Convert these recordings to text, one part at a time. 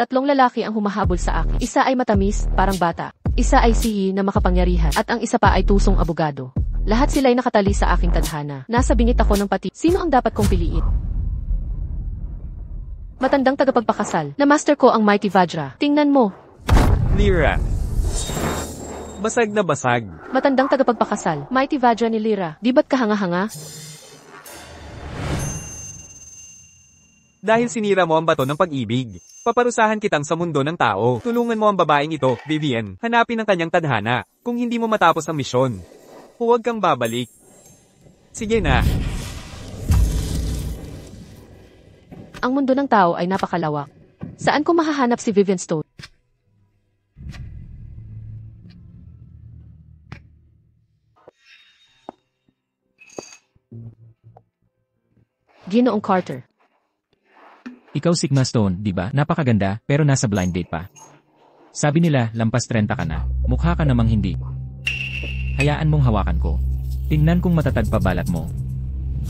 Tatlong lalaki ang humahabol sa akin. Isa ay matamis, parang bata. Isa ay sihi na makapangyarihan. At ang isa pa ay tusong abogado. Lahat sila'y nakatali sa aking tadhana. Nasa bingit ako ng pati. Sino ang dapat kong piliin? Matandang tagapagpakasal. Na master ko ang Mighty Vajra. Tingnan mo. Lyra. Basag na basag. Matandang tagapagpakasal. Mighty Vajra ni Lyra. Di ba't kahanga-hanga? Dahil sinira mo ang bato ng pag-ibig. Paparusahan kitang sa mundo ng tao. Tulungan mo ang babaeng ito, Vivian. Hanapin ang kanyang tadhana. Kung hindi mo matapos ang misyon, huwag kang babalik. Sige na. Ang mundo ng tao ay napakalawak. Saan ko mahahanap si Vivian Stone? Ginoong Carter. Ikaw Sigma Stone, di ba? Napakaganda, pero nasa blind date pa. Sabi nila, lampas 30 ka na. Mukha ka namang hindi. Hayaan mong hawakan ko. Tingnan kung matatag pa balat mo.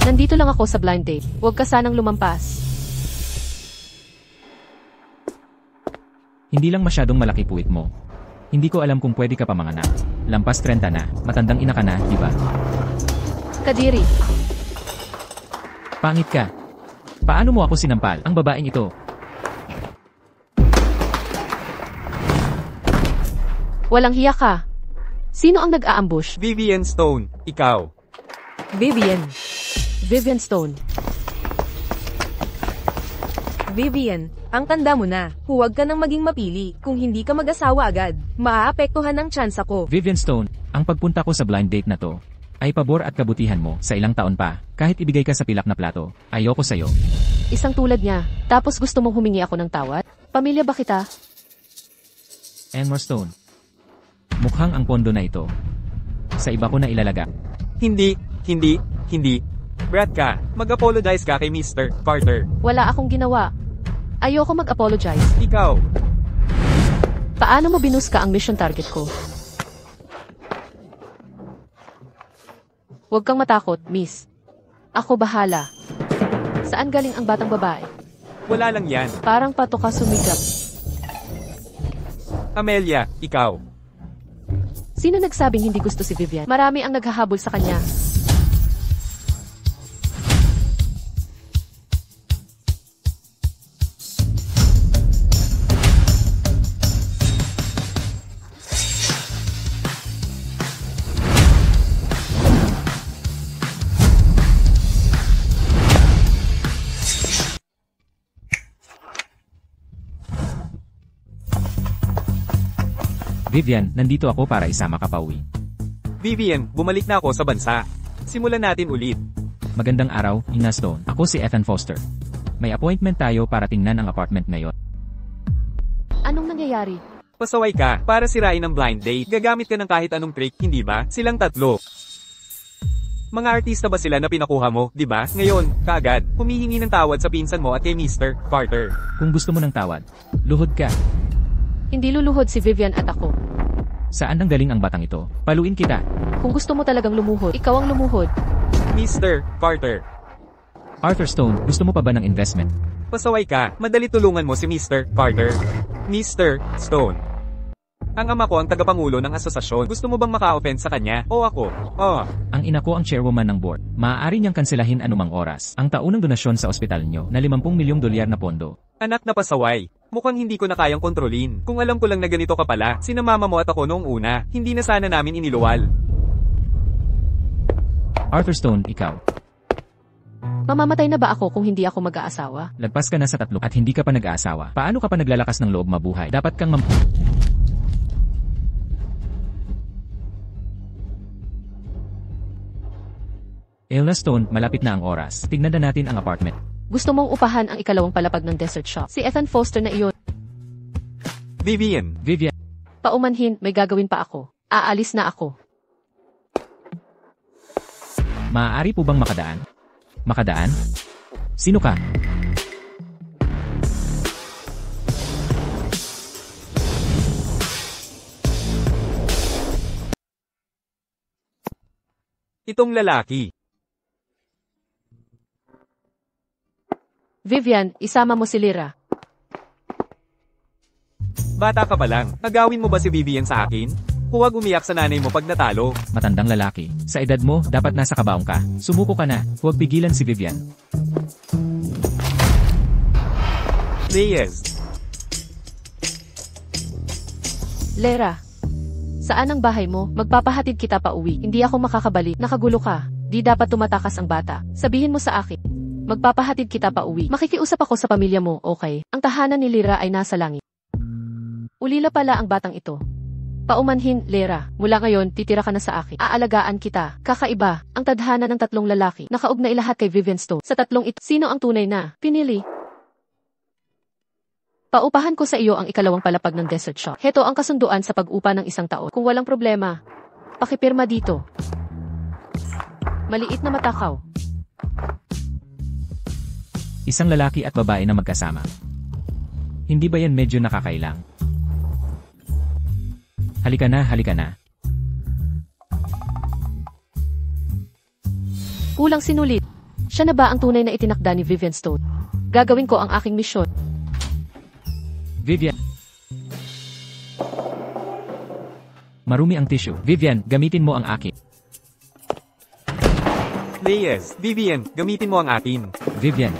Nandito lang ako sa blind date. Huwag ka sanang lumampas. Hindi lang masyadong malaki puwit mo. Hindi ko alam kung pwede ka pa manganak. Lampas 30 na, matandang ina ka na, di ba? Kadiri. Pangit ka. Paano mo ako sinampal, ang babaeng ito? Walang hiya ka. Sino ang nag-aambush? Vivian Stone, ikaw. Vivian. Vivian Stone. Vivian, ang tanda mo na. Huwag ka nang maging mapili. Kung hindi ka mag-asawa agad, maaapektuhan ang tsansa ko. Vivian Stone, ang pagpunta ko sa blind date na to, ay pabor at kabutihan mo sa ilang taon pa, kahit ibigay ka sa pilak na plato. Ayoko sa'yo. Isang tulad niya. Tapos gusto mong humingi ako ng tawad? Pamilya ba kita? Enmore Stone. Mukhang ang pondo na ito. Sa iba ko na ilalaga. Hindi. Brat ka, mag-apologize ka kay Mr. Carter. Wala akong ginawa. Ayoko mag-apologize. Ikaw. Paano mo binuska ang mission target ko? Huwag kang matakot, miss. Ako bahala. Saan galing ang batang babae? Wala lang yan. Parang pato ka sumigap. Amelia, ikaw. Sino nagsabing hindi gusto si Vivian? Marami ang naghahabol sa kanya. Vivian, nandito ako para isama ka pauwi. Vivian, bumalik na ako sa bansa. Simulan natin ulit. Magandang araw, Ina Stone. Ako si Ethan Foster. May appointment tayo para tingnan ang apartment ngayon. Anong nangyayari? Pasaway ka, para sirain ang blind date. Gagamit ka ng kahit anong trick, hindi ba? Silang tatlo. Mga artista ba sila na pinakuha mo, di ba? Ngayon, kaagad, humihingi ng tawad sa pinsan mo at kay Mr. Carter. Kung gusto mo ng tawad, luhod ka. Hindi luluhod si Vivian at ako. Saan nang galing ang batang ito? Paluin kita. Kung gusto mo talagang lumuhod, ikaw ang lumuhod. Mr. Carter. Arthur Stone, gusto mo pa ba ng investment? Pasaway ka, madali tulungan mo si Mr. Carter. Mr. Stone. Ang ama ko ang tagapangulo ng asosasyon. Gusto mo bang maka-open sa kanya? O ako? Ang ina ko ang chairwoman ng board. Maaari niyang kanselahin anumang oras. Ang taunang donasyon sa ospital niyo na 50 milyong dolyar na pondo. Anak na pasaway. Mukhang hindi ko na kayang kontrolin. Kung alam ko lang na ganito ka pala, sinamama mo at ako noong una, hindi na sana namin iniluwal. Arthur Stone, ikaw. Mamamatay na ba ako kung hindi ako mag-aasawa? Lagpas ka na sa 3 at hindi ka pa nag-aasawa. Paano ka pa naglalakas ng loob mabuhay? Dapat kang Ella Stone, malapit na ang oras. Tignan na natin ang apartment. Gusto mong upahan ang ikalawang palapag ng dessert shop. Si Ethan Foster na iyon. Vivian. Vivian. Paumanhin, may gagawin pa ako. Aalis na ako. Maaari po bang makadaan? Makadaan? Sino ka? Itong lalaki. Vivian, isama mo si Lyra. Bata ka pa lang. Agawin mo ba si Vivian sa akin? Huwag umiyak sa nanay mo pag natalo. Matandang lalaki. Sa edad mo, dapat nasa kabaong ka. Sumuko ka na. Huwag pigilan si Vivian. Reyes. Lera. Saan ang bahay mo? Magpapahatid kita pa uwi. Hindi ako makakabalik. Nakagulo ka. Di dapat tumatakas ang bata. Sabihin mo sa akin. Magpapahatid kita pa uwi. Makikiusap ako sa pamilya mo, okay? Ang tahanan ni Lira ay nasa langit. Ulila pala ang batang ito. Paumanhin, Lera. Mula ngayon, titira ka na sa akin. Aalagaan kita. Kakaiba, ang tadhana ng tatlong lalaki. Nakaugnay lahat kay Vivian Stone. Sa tatlong ito, sino ang tunay na pinili? Paupahan ko sa iyo ang ikalawang palapag ng Desert Shop. Heto ang kasunduan sa pag-upa ng isang taon. Kung walang problema, pakipirma dito. Maliit na matakaw. Isang lalaki at babae na magkasama. Hindi ba yan medyo nakakailang? Halika na, halika na. Kulang sinulit. Siya na ba ang tunay na itinakda ni Vivian Stone? Gagawin ko ang aking misyon. Vivian. Marumi ang tissue. Vivian, gamitin mo ang akin. Reyes. Vivian, gamitin mo ang akin. Vivian.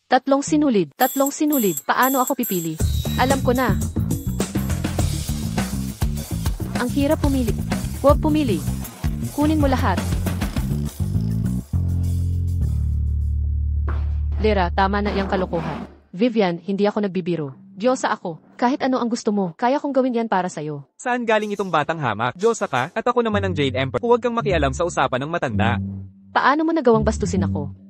Tatlong sinulid. Paano ako pipili? Alam ko na. Ang hirap pumili. Huwag pumili. Kunin mo lahat. Lera, tama na iyang kalokohan. Vivian, hindi ako nagbibiro. Diyosa ako. Kahit ano ang gusto mo, kaya kong gawin yan para sa'yo. Saan galing itong batang hamak? Diyosa ka, at ako naman ang Jade Emperor. Huwag kang makialam sa usapan ng matanda. Paano mo nagawang bastusin ako?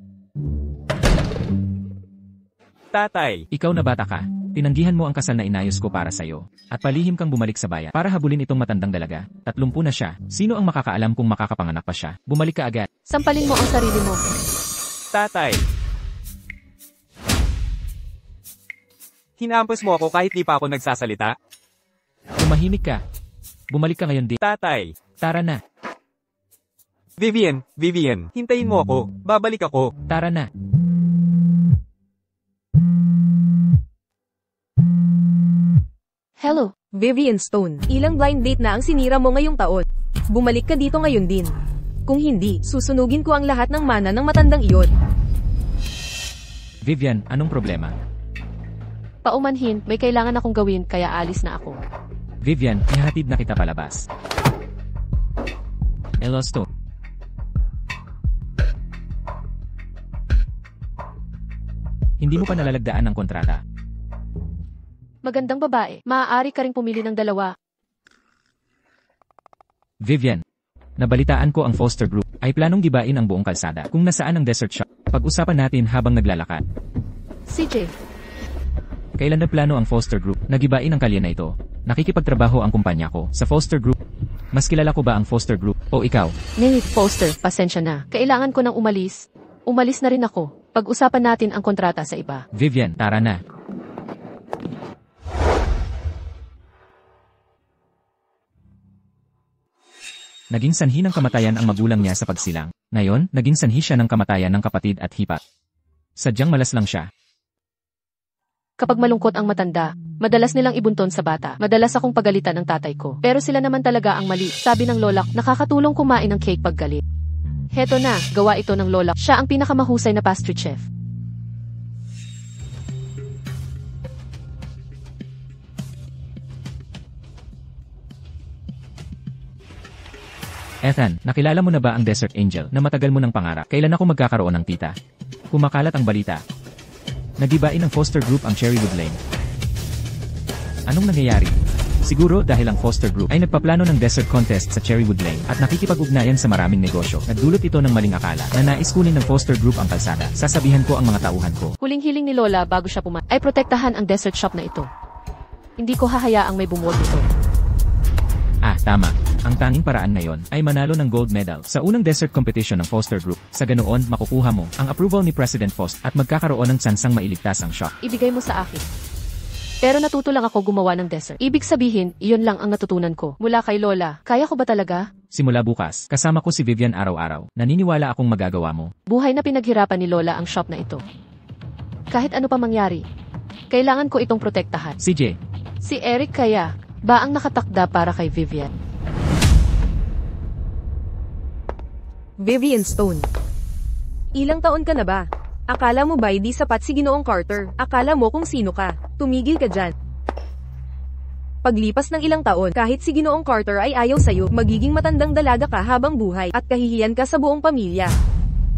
Tatay. Ikaw na bata ka. Tinanggihan mo ang kasal na inayos ko para sa'yo. At palihim kang bumalik sa bayan para habulin itong matandang dalaga. 30 na siya. Sino ang makakaalam kung makakapanganak pa siya? Bumalik ka agad. Sampalin mo ang sarili mo. Tatay. Hinahampas mo ako kahit di pa ako nagsasalita. Tumahimik ka. Bumalik ka ngayon din. Tatay. Tara na. Vivian, hintayin mo ako. Babalik ako. Tara na. Hello. Vivian Stone, ilang blind date na ang sinira mo ngayong taon. Bumalik ka dito ngayon din. Kung hindi, susunugin ko ang lahat ng mana ng matandang iyon. Vivian, anong problema? Paumanhin, may kailangan akong gawin kaya alis na ako. Vivian, ihatid na kita palabas. Hello, Stone. Hindi mo pa nalalagdaan ang kontrata. Magandang babae, maaari ka ring pumili ng dalawa. Vivian, nabalitaan ko ang Foster Group ay planong gibain ang buong kalsada kung nasaan ang Desert Shop. Pag-usapan natin habang naglalakad. CJ, Kailan na plano ang Foster Group na gibain ang kalye na ito? Nakikipagtrabaho ang kumpanya ko sa Foster Group. Mas kilala ko ba ang Foster Group o ikaw? Nate Foster, pasensya na. Kailangan ko nang umalis. Umalis na rin ako. Pag-usapan natin ang kontrata sa iba. Vivian, tara na. Naging sanhi ng kamatayan ang magulang niya sa pagsilang. Ngayon, naging sanhi siya ng kamatayan ng kapatid at hipat. Sadyang malas lang siya. Kapag malungkot ang matanda, madalas nilang ibunton sa bata. Madalas akong pagalitan ng tatay ko. Pero sila naman talaga ang mali. Sabi ng lola, nakakatulong kumain ng cake pag galit. Heto na, gawa ito ng lola. Siya ang pinakamahusay na pastry chef. Ethan, nakilala mo na ba ang Desert Angel na matagal mo ng pangarap? Kailan ako magkakaroon ng tita? Kumakalat ang balita. Nagibain ng Foster Group ang Cherrywood Lane. Anong nangyayari? Siguro dahil ang Foster Group ay nagpaplano ng desert contest sa Cherrywood Lane at nakikipag-ugnayan sa maraming negosyo. Nagdulot ito ng maling akala na nais kunin ng Foster Group ang kalsada. Sasabihan ko ang mga tauhan ko. Huling-hiling ni Lola bago siya ay protektahan ang desert shop na ito. Hindi ko hahayaang may bumuwag ito. Ah, tama. Ang tanging paraan ngayon ay manalo ng gold medal sa unang desert competition ng Foster Group. Sa ganoon, makukuha mo ang approval ni President Faust at magkakaroon ng tsansang mailigtas ang shop. Ibigay mo sa akin. Pero natuto lang ako gumawa ng dessert. Ibig sabihin, iyon lang ang natutunan ko. Mula kay Lola, kaya ko ba talaga? Simula bukas, kasama ko si Vivian araw-araw. Naniniwala akong magagawa mo. Buhay na pinaghirapan ni Lola ang shop na ito. Kahit ano pa mangyari, kailangan ko itong protektahan. CJ, Si Eric kaya, ba ang nakatakda para kay Vivian? Vivian Stone. Ilang taon ka na ba? Akala mo ba hindi sapat si Ginoong Carter? Akala mo kung sino ka? Tumigil ka dyan. Paglipas ng ilang taon, kahit si Ginoong Carter ay ayaw sa'yo, magiging matandang dalaga ka habang buhay, at kahihiyan ka sa buong pamilya.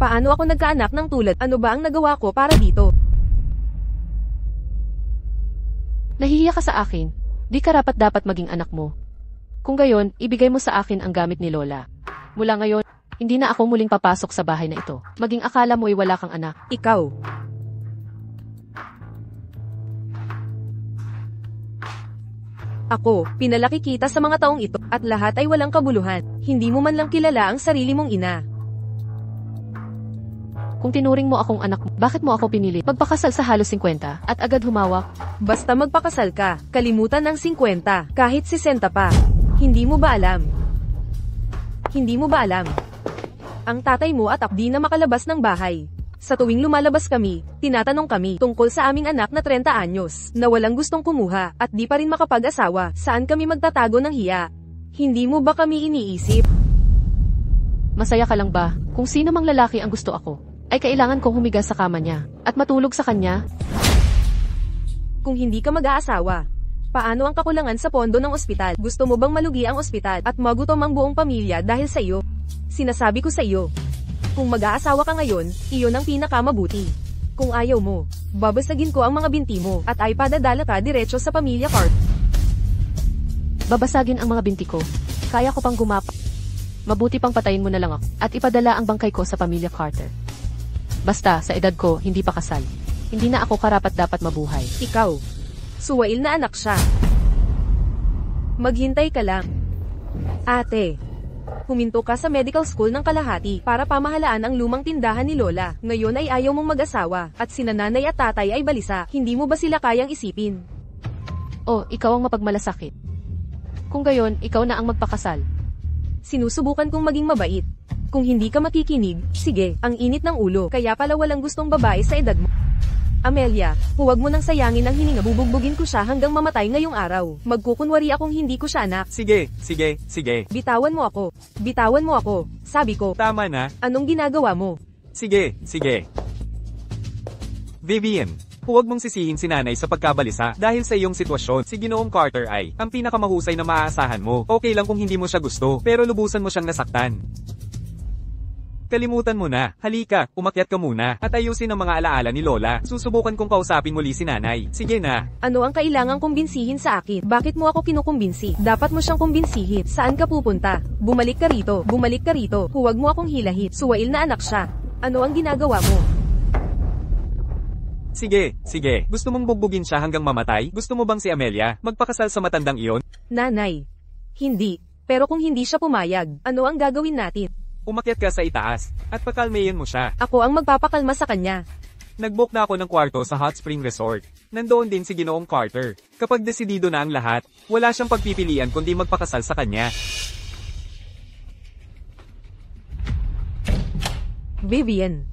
Paano ako nagkaanak ng tulad? Ano ba ang nagawa ko para dito? Nahihiya ka sa akin. Di ka dapat maging anak mo. Kung gayon, ibigay mo sa akin ang gamit ni Lola. Mula ngayon, hindi na ako muling papasok sa bahay na ito. Maging akala mo ay wala kang anak. Ikaw. Ako, pinalaki kita sa mga taong ito, at lahat ay walang kabuluhan. Hindi mo man lang kilala ang sarili mong ina. Kung tinuring mo akong anak mo, bakit mo ako pinili? Magpakasal sa halos 50 at agad humawak. Basta magpakasal ka, kalimutan ng 50, kahit 60 pa. Hindi mo ba alam? Hindi mo ba alam? Ang tatay mo at di na makalabas ng bahay. Sa tuwing lumalabas kami, tinatanong kami tungkol sa aming anak na 30 anyos, na walang gustong kumuha, at di pa rin makapag-asawa, saan kami magtatago ng hiya. Hindi mo ba kami iniisip? Masaya ka lang ba? Kung sino mang lalaki ang gusto ako, ay kailangan kong humiga sa kama niya, at matulog sa kanya? Kung hindi ka mag-aasawa, paano ang kakulangan sa pondo ng ospital? Gusto mo bang malugi ang ospital, at magutom ang buong pamilya dahil sa iyo? Sinasabi ko sa iyo, kung mag-aasawa ka ngayon, iyon ang pinakamabuti. Kung ayaw mo, babasagin ko ang mga binti mo, at ay padadala ka diretso sa pamilya Cart. Babasagin ang mga binti ko. Kaya ko pang gumapa. Mabuti pang patayin mo na lang ako, at ipadala ang bangkay ko sa pamilya Carter. Basta, sa edad ko, hindi pa kasal. Hindi na ako karapat-dapat mabuhay. Ikaw, suwail na anak siya. Maghintay ka lang. Ate, huminto ka sa medical school ng kalahati para pamahalaan ang lumang tindahan ni Lola. Ngayon ay ayaw mong mag-asawa, at sina nanay at tatay ay balisa. Hindi mo ba sila kayang isipin? Oh, ikaw ang mapagmalasakit. Kung gayon, ikaw na ang magpakasal. Sinusubukan kong maging mabait. Kung hindi ka makikinig, sige, ang init ng ulo, kaya pala walang gustong babae sa edad mo. Amelia, huwag mo nang sayangin ang hininga, bubugbugin ko siya hanggang mamatay ngayong araw. Magkukunwari akong hindi ko siya anak. Sige. Bitawan mo ako. Bitawan mo ako. Sabi ko, Tama na. anong ginagawa mo? Sige. Vivian, huwag mong sisihin si nanay sa pagkabalisa dahil sa iyong sitwasyon. Si Ginoong Carter ay ang pinakamahusay na maaasahan mo. Okay lang kung hindi mo siya gusto, pero lubusan mo siyang nasaktan. Kalimutan mo na. Halika, umakyat ka muna, at ayusin ang mga alaala ni Lola. Susubukan kong kausapin muli si nanay. Sige na. Ano ang kailangang kumbinsihin sa akin? Bakit mo ako kinukumbinsi? Dapat mo siyang kumbinsihin. Saan ka pupunta? Bumalik ka rito. Bumalik ka rito. Huwag mo akong hilahin. Suwail na anak siya. Ano ang ginagawa mo? Sige. Gusto mong bugbugin siya hanggang mamatay? Gusto mo bang si Amelia magpakasal sa matandang iyon? Nanay. Hindi. Pero kung hindi siya pumayag, ano ang gagawin natin? Umakyat ka sa itaas, at pakalmayin mo siya. Ako ang magpapakalma sa kanya. Nag-book na ako ng kwarto sa Hot Spring Resort. Nandoon din si Ginoong Carter. Kapag desidido na ang lahat, wala siyang pagpipilian kundi magpakasal sa kanya. Vivian,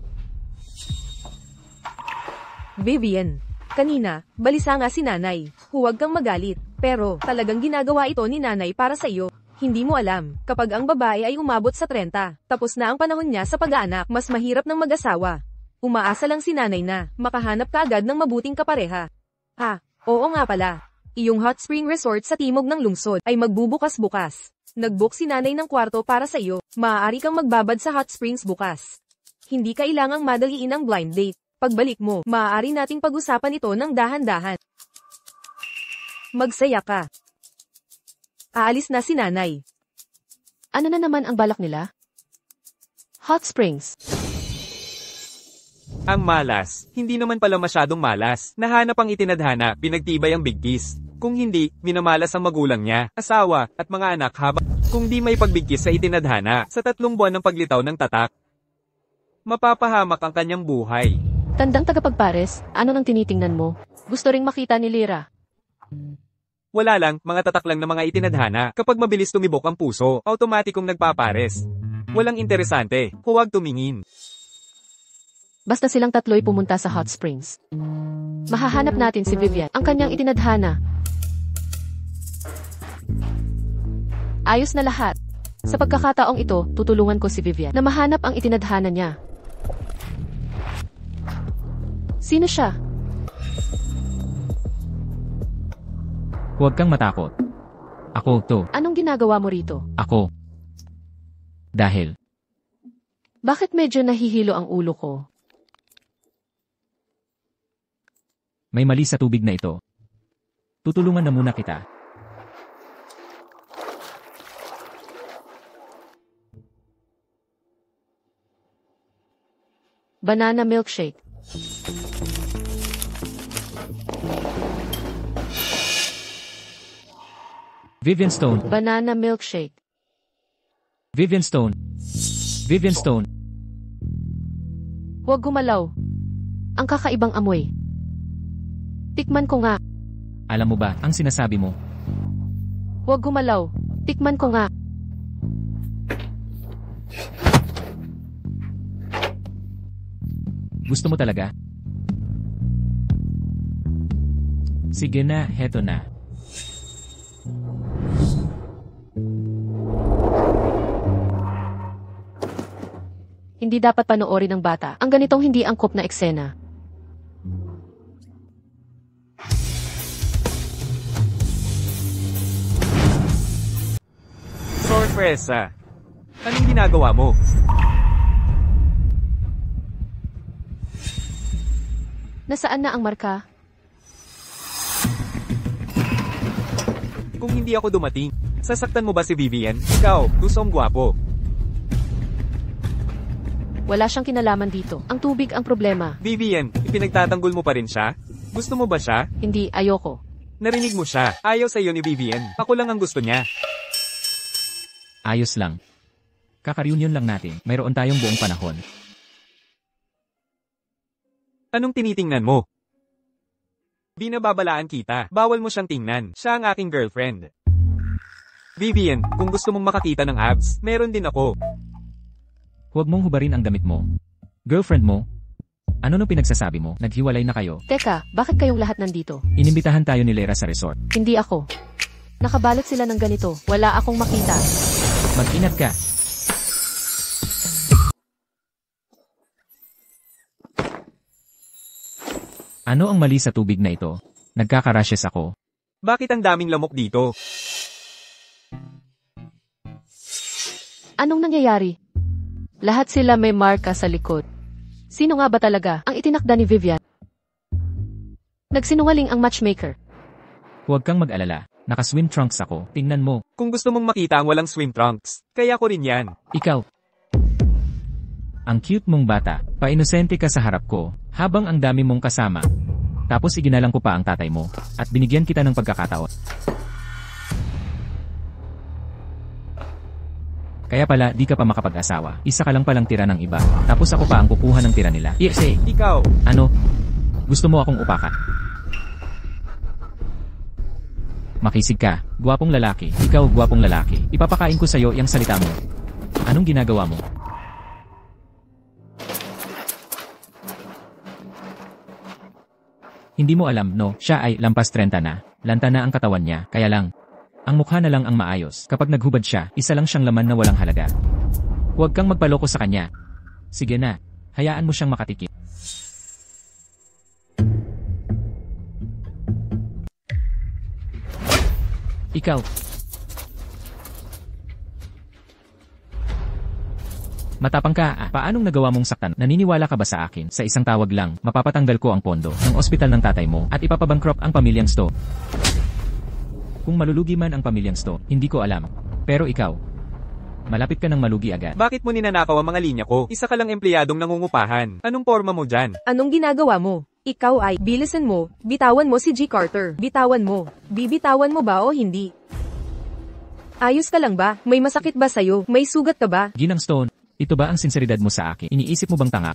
kanina, balisa nga si nanay. Huwag kang magalit. Pero, talagang ginagawa ito ni nanay para sa iyo. Hindi mo alam, kapag ang babae ay umabot sa 30, tapos na ang panahon niya sa pag-aanak, mas mahirap ng mag-asawa. Umaasa lang si nanay na, makahanap ka agad ng mabuting kapareha. Oo nga pala. Iyong Hot Spring Resort sa timog ng lungsod ay magbubukas-bukas. Nag-book si nanay ng kwarto para sa iyo. Maaari kang magbabad sa Hot Springs bukas. Hindi kailangang madaliin ang blind date. Pagbalik mo, maaari nating pag-usapan ito ng dahan-dahan. Magsaya ka. Aalis na si nanay. Ano na naman ang balak nila? Hot Springs. Ang malas. Hindi naman pala masyadong malas. Nahanap ang itinadhana, pinagtibay ang bigkis. Kung hindi, minamalas ang magulang niya, asawa, at mga anak habang kung di may pagbigkis sa itinadhana, sa 3 buwan ng paglitaw ng tatak, mapapahamak ang kanyang buhay. Tandang tagapagpares, ano nang tinitingnan mo? Gusto ring makita ni Lyra. Wala lang, mga tatak lang na mga itinadhana. Kapag mabilis tumibok ang puso, automatikong nagpapares. Walang interesante, huwag tumingin. Basta silang tatlo'y pumunta sa hot springs. Mahahanap natin si Vivian, ang kanyang itinadhana. Ayos na lahat. Sa pagkakataong ito, tutulungan ko si Vivian na mahanap ang itinadhana niya. Sino siya? Huwag kang matakot. Ako to. Anong ginagawa mo rito? Ako. Dahil. Bakit medyo nahihilo ang ulo ko? May mali sa tubig na ito. Tutulungan na muna kita. Banana milkshake. Vivian Stone. Banana milkshake. Vivian Stone. Vivian Stone. Huwag gumalaw. Ang kakaibang amoy. Tikman ko nga. Alam mo ba ang sinasabi mo? Huwag gumalaw. Tikman ko nga. Gusto mo talaga? Sige na, heto na. Hindi dapat panoorin ng bata ang ganitong hindi angkop na eksena. Sorpresa! Anong ginagawa mo? Nasaan na ang marka? Kung hindi ako dumating, sasaktan mo ba si Vivian? Ikaw, tusong gwapo. Wala siyang kinalaman dito. Ang tubig ang problema. Vivian, ipinagtatanggol mo pa rin siya? Gusto mo ba siya? Hindi, ayoko. Narinig mo siya. Ayaw sa'yo ni Vivian. Ako lang ang gusto niya. Ayos lang. Kaka-reunion lang natin. Mayroon tayong buong panahon. Anong tinitingnan mo? Binababalaan kita. Bawal mo siyang tingnan. Siya ang aking girlfriend. Vivian, kung gusto mong makakita ng abs, meron din ako. Huwag mong hubarin ang damit mo. Girlfriend mo? Ano nung pinagsasabi mo? Naghiwalay na kayo? Teka, bakit kayong lahat nandito? Inimbitahan tayo ni Lera sa resort. Hindi ako. Nakabalot sila ng ganito. Wala akong makita. Mag-ingat ka. Ano ang mali sa tubig na ito? Nagkaka-rashes ako. Bakit ang daming lamok dito? Anong nangyayari? Lahat sila may marka sa likod. Sino nga ba talaga ang itinakda ni Vivian? Nagsinungaling ang matchmaker. Huwag kang mag-alala. Naka-swim trunks ako. Tingnan mo. Kung gusto mong makita ang walang swim trunks, kaya ko rin yan. Ikaw. Ang cute mong bata. Painosente ka sa harap ko, habang ang dami mong kasama. Tapos iginalang ko pa ang tatay mo, at binigyan kita ng pagkakataon. Kaya pala, di ka pa makapag-asawa. Isa ka lang palang tira ng iba. Tapos ako pa ang kukuha ng tira nila. Yes, eh. Ikaw, Ano? Gusto mo akong upakan? Makisig ka. Gwapong lalaki. Ikaw, gwapong lalaki. Ipapakain ko sa'yo yung salita mo. Anong ginagawa mo? Hindi mo alam, no? Siya ay lampas 30 na. Lanta na ang katawan niya. Kaya lang, ang mukha na lang ang maayos. Kapag naghubad siya, isa lang siyang laman na walang halaga. Huwag kang magpaloko sa kanya. Sige na. Hayaan mo siyang makatikim. Ikaw. Matapang ka, ah. Paanong nagawa mong saktan? Naniniwala ka ba sa akin? Sa isang tawag lang, mapapatanggal ko ang pondo ng ospital ng tatay mo at ipapabankrupt ang pamilyang Sto. Kung malulugi man ang pamilyang Sto, hindi ko alam. Pero ikaw, malapit ka ng malugi agad. bakit mo ninanakaw ang mga linya ko? Isa ka lang empleyadong nangungupahan. Anong porma mo dyan? Anong ginagawa mo? Ikaw ay, bilisan mo, bitawan mo si G. Carter. Bitawan mo. Bibitawan mo ba o hindi? Ayos ka lang ba? May masakit ba sa'yo? May sugat ka ba? Ginang Stone, ito ba ang sinseridad mo sa akin? Iniisip mo bang tanga?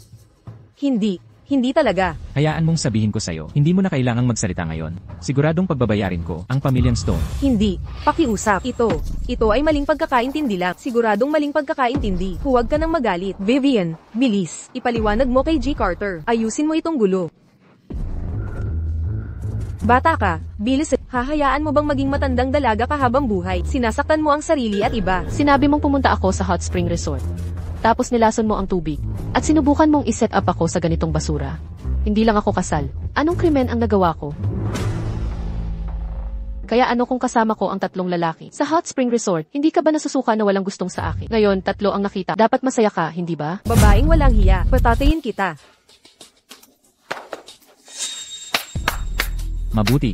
Hindi. Hindi talaga. Hayaan mong sabihin ko sa'yo, hindi mo na kailangang magsalita ngayon. Siguradong pagbabayarin ko ang pamilyang Stone. Hindi. Pakiusap. Ito ay maling pagkakaintindi lang. Siguradong maling pagkakaintindi. Huwag ka nang magalit. Vivian, bilis. Ipaliwanag mo kay G. Carter. Ayusin mo itong gulo. Bata ka, bilis. Hahayaan mo bang maging matandang dalaga ka habang buhay? Sinasaktan mo ang sarili at iba. Sinabi mong pumunta ako sa hot spring resort. Tapos nilason mo ang tubig. At sinubukan mong iset up ako sa ganitong basura. Hindi lang ako kasal. Anong krimen ang nagawa ko? Kaya ano kung kasama ko ang 3 lalaki? Sa hot spring resort, hindi ka ba nasusuka na walang gustong sa akin? Ngayon, 3 ang nakita. Dapat masaya ka, hindi ba? Babaeng walang hiya. Patatayin kita. Mabuti.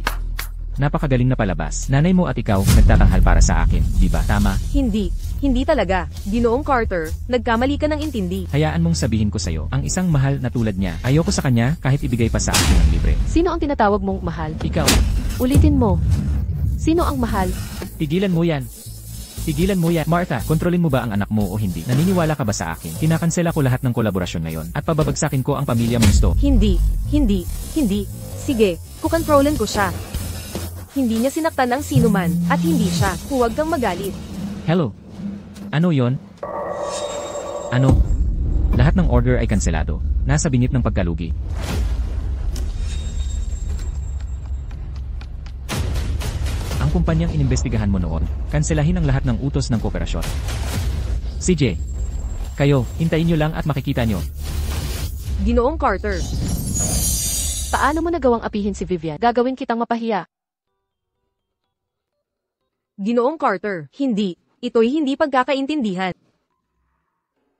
Napakagaling na palabas. Nanay mo at ikaw nagtatanghal para sa akin, di ba? Tama? Hindi talaga. Ginoong Carter, nagkamali ka ng intindi. Hayaan mong sabihin ko sa'yo, ang isang mahal na tulad niya, ayoko sa kanya kahit ibigay pa sa akin ng libre. Sino ang tinatawag mong mahal? Ikaw, Ulitin mo. Sino ang mahal? tigilan mo yan. Tigilan mo yan. Martha, kontrolin mo ba ang anak mo o hindi? Naniniwala ka ba sa akin? Kinakansela ko lahat ng kolaborasyon ngayon at pababagsakin ko ang pamilya mong Stone. Hindi. Sige, kukontrolan ko siya. Hindi niya sinaktan ang sinuman, at hindi siya. Huwag kang magalit. Hello? Ano yon? Ano? Lahat ng order ay kanselado. Nasa bingit ng pagkalugi. Ang kumpanyang inimbestigahan mo noon, kanselahin ang lahat ng utos ng kooperasyon. CJ, kayo, hintayin nyo lang at makikita nyo. Ginoong Carter. Paano mo nagawang apihin si Vivian? Gagawin kitang mapahiya. Ginoong Carter, hindi. Ito'y hindi pagkakaintindihan.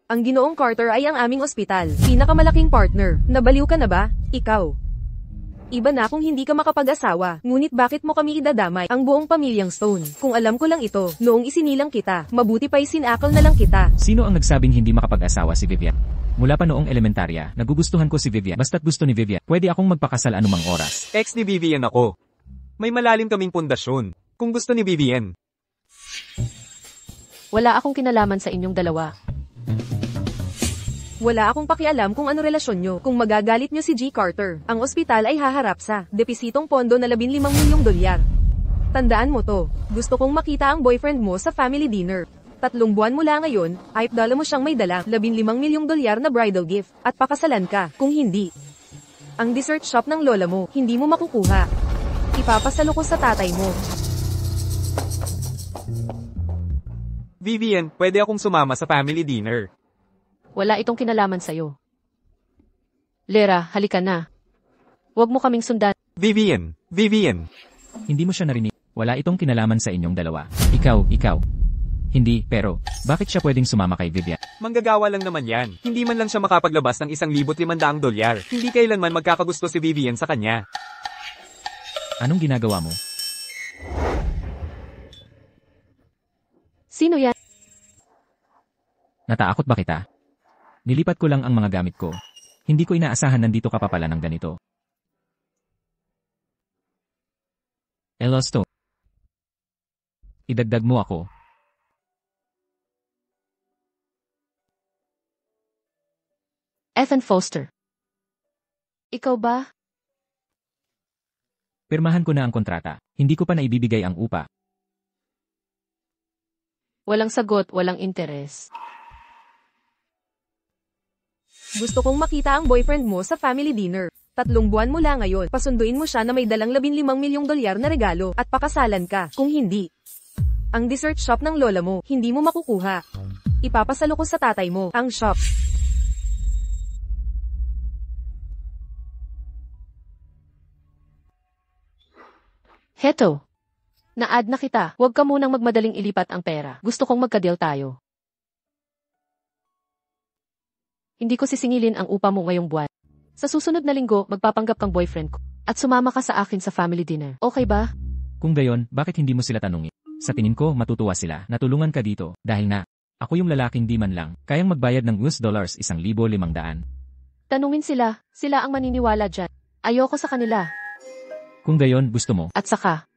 Ang Ginoong Carter ay ang aming ospital. Pinakamalaking partner. Nabaliw ka na ba? Ikaw. Iba na kung hindi ka makapag-asawa. Ngunit bakit mo kami idadamay? Ang buong pamilyang Stone. Kung alam ko lang ito, noong isinilang kita, mabuti pa'y sinakal na lang kita. Sino ang nagsabing hindi makapag-asawa si Vivian? Mula pa noong elementarya, nagugustuhan ko si Vivian. Basta't gusto ni Vivian, pwede akong magpakasal anumang oras. Ex ni Vivian ako. May malalim kaming pundasyon. Kung gusto ni Vivian. Wala akong kinalaman sa inyong dalawa. Wala akong pakialam kung ano relasyon nyo. Kung magagalit nyo si G. Carter, ang ospital ay haharap sa depisitong pondo na 15 milyong dolyar. Tandaan mo to. Gusto kong makita ang boyfriend mo sa family dinner. 3 buwan mula ngayon, ay dala mo siyang may dala 15 milyong dolyar na bridal gift, at pakasalan ka. Kung hindi, ang dessert shop ng lola mo, hindi mo makukuha. Ipapasalo ko sa tatay mo. Vivian, pwede akong sumama sa family dinner. Wala itong kinalaman sa'yo. Lera, halika na. Huwag mo kaming sundan. Vivian. Hindi mo siya narinig. Wala itong kinalaman sa inyong dalawa. Ikaw. Hindi, pero, bakit siya pwedeng sumama kay Vivian? Manggagawa lang naman yan. Hindi man lang siya makapaglabas ng 1,500 dolyar. Hindi kailanman magkakagusto si Vivian sa kanya. Anong ginagawa mo? Sino yan? Nataakot ba kita? Nilipat ko lang ang mga gamit ko. Hindi ko inaasahan nandito ka pa pala ng ganito. Elosto. Idagdag mo ako. Ethan Foster. Ikaw ba? Pirmahan ko na ang kontrata. Hindi ko pa naibibigay ang upa. Walang sagot, walang interes. Gusto kong makita ang boyfriend mo sa family dinner. 3 buwan mula ngayon, pasunduin mo siya na may dalang 15 milyong dolyar na regalo, at pakasalan ka. Kung hindi, ang dessert shop ng lola mo, hindi mo makukuha. Ipapasalo ko sa tatay mo, ang shop. Heto. Na-add na kita. Huwag ka munang magmadaling ilipat ang pera. Gusto kong magka-deal tayo. Hindi ko sisingilin ang upa mo ngayong buwan. Sa susunod na linggo, magpapanggap kang boyfriend ko. At sumama ka sa akin sa family dinner. Okay ba? Kung gayon, bakit hindi mo sila tanungin? Sa tingin ko, matutuwa sila. Natulungan ka dito, dahil na, ako yung lalaking di man lang, kayang magbayad ng $1,500. Tanungin sila. Sila ang maniniwala dyan. Ayoko sa kanila. Kung gayon, gusto mo. At saka,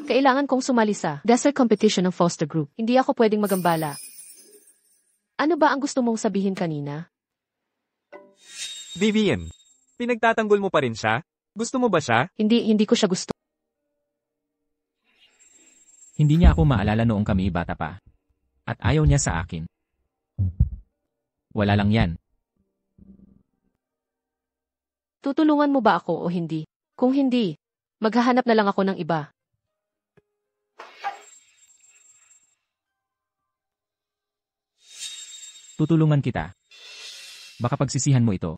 kailangan kong sumali sa desert competition ng Foster Group. Hindi ako pwedeng magambala. Ano ba ang gusto mong sabihin kanina? Vivian. Pinagtatanggol mo pa rin siya? Gusto mo ba siya? Hindi ko siya gusto. Hindi niya ako maalala noong kami bata pa. At ayaw niya sa akin. Wala lang yan. Tutulungan mo ba ako o hindi? Kung hindi, maghahanap na lang ako ng iba. Tutulungan kita. Baka pagsisihan mo ito.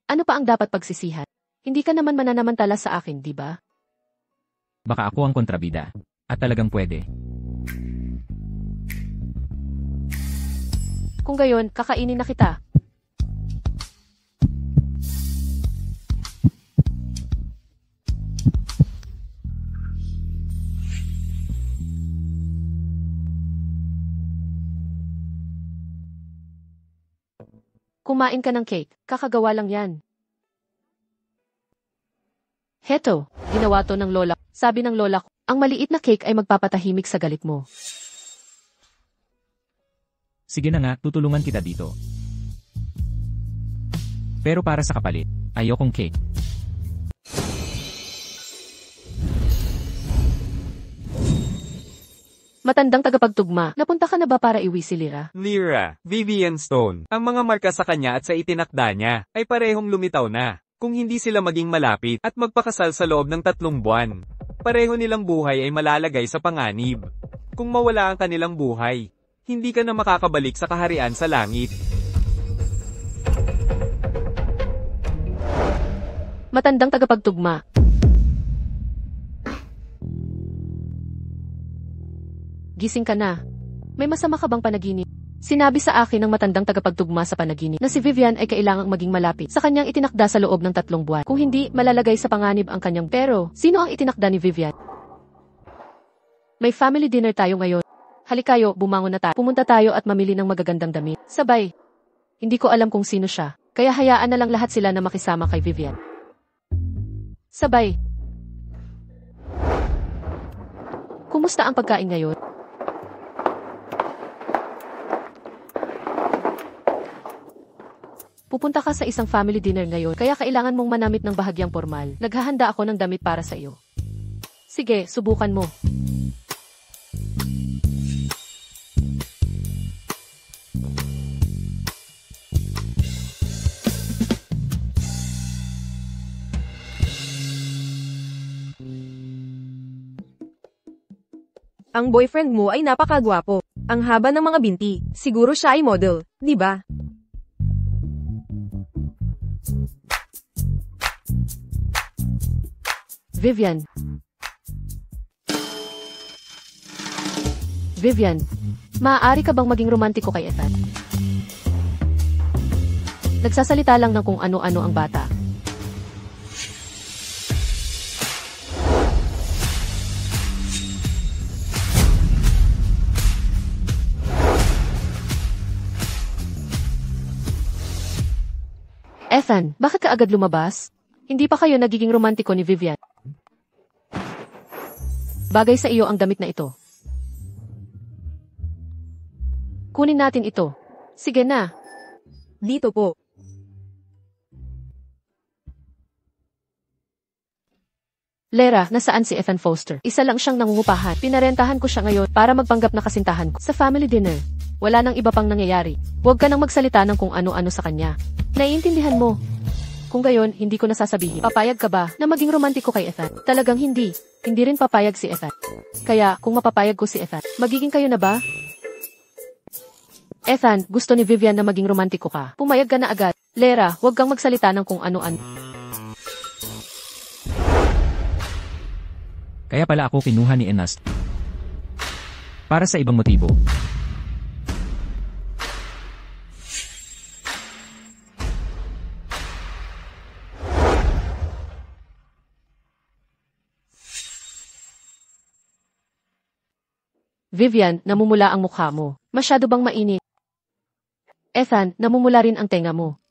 Ano pa ang dapat pagsisihan? Hindi ka naman mananamantala sa akin, di ba? Baka ako ang kontrabida. At talagang pwede. Kung gayon, kakainin na kita. Kumain ka ng cake, kakagawa lang yan. Heto, ginawa to ng lola. Sabi ng lola ko, ang maliit na cake ay magpapatahimik sa galit mo. Sige na nga, tutulungan kita dito. Pero para sa kapalit, ayokong cake. Matandang tagapagtugma, napunta ka na ba para iwi si Lyra? Lyra, Vivian Stone. Ang mga marka sa kanya at sa itinakda niya ay parehong lumitaw na. Kung hindi sila maging malapit at magpakasal sa loob ng 3 buwan, pareho nilang buhay ay malalagay sa panganib. Kung mawala ang kanilang buhay, hindi ka na makakabalik sa kaharian sa langit. Matandang tagapagtugma. Gising ka na. May masama ka bang panaginip? Sinabi sa akin ng matandang tagapagtugma sa panaginip na si Vivian ay kailangang maging malapit sa kanyang itinakda sa loob ng 3 buwan. Kung hindi, malalagay sa panganib ang kanyang pero. Sino ang itinakda ni Vivian? May family dinner tayo ngayon. Halikayo, bumangon na tayo. Pumunta tayo at mamili ng magagandang damit. Sabay. Hindi ko alam kung sino siya. Kaya hayaan na lang lahat sila na makisama kay Vivian. Sabay. Kumusta ang pagkain ngayon? Pupunta ka sa isang family dinner ngayon, kaya kailangan mong manamit ng bahagyang formal. Naghahanda ako ng damit para sa iyo. Sige, subukan mo. Ang boyfriend mo ay napakagwapo. Ang haba ng mga binti. Siguro siya ay model, di ba? Vivian. Vivian, maaari ka bang maging romantiko kay Ethan? Nagsasalita lang ng kung ano-ano ang bata. Ethan, bakit ka agad lumabas? Hindi pa kayo nagiging romantiko ni Vivian. Bagay sa iyo ang damit na ito. Kunin natin ito. Sige na. Dito po. Lyra, nasaan si Ethan Foster? Isa lang siyang nangungupahan. Pinarentahan ko siya ngayon para magpanggap na kasintahan ko sa family dinner. Wala nang iba pang nangyayari. Huwag ka nang magsalita ng kung ano-ano sa kanya. Naiintindihan mo. Kung gayon, hindi ko nasasabihin. Papayag ka ba na maging romantiko kay Ethan? Talagang hindi. Hindi rin papayag si Ethan. Kaya, kung mapapayag ko si Ethan, magiging kayo na ba? Ethan, gusto ni Vivian na maging romantiko ka. Pumayag ka na agad. Lyra, huwag kang magsalita ng kung ano-ano. Kaya pala ako kinuha ni Enas. Para sa ibang motibo. Vivian, namumula ang mukha mo. Masyado bang mainit? Ethan, namumula rin ang tenga mo.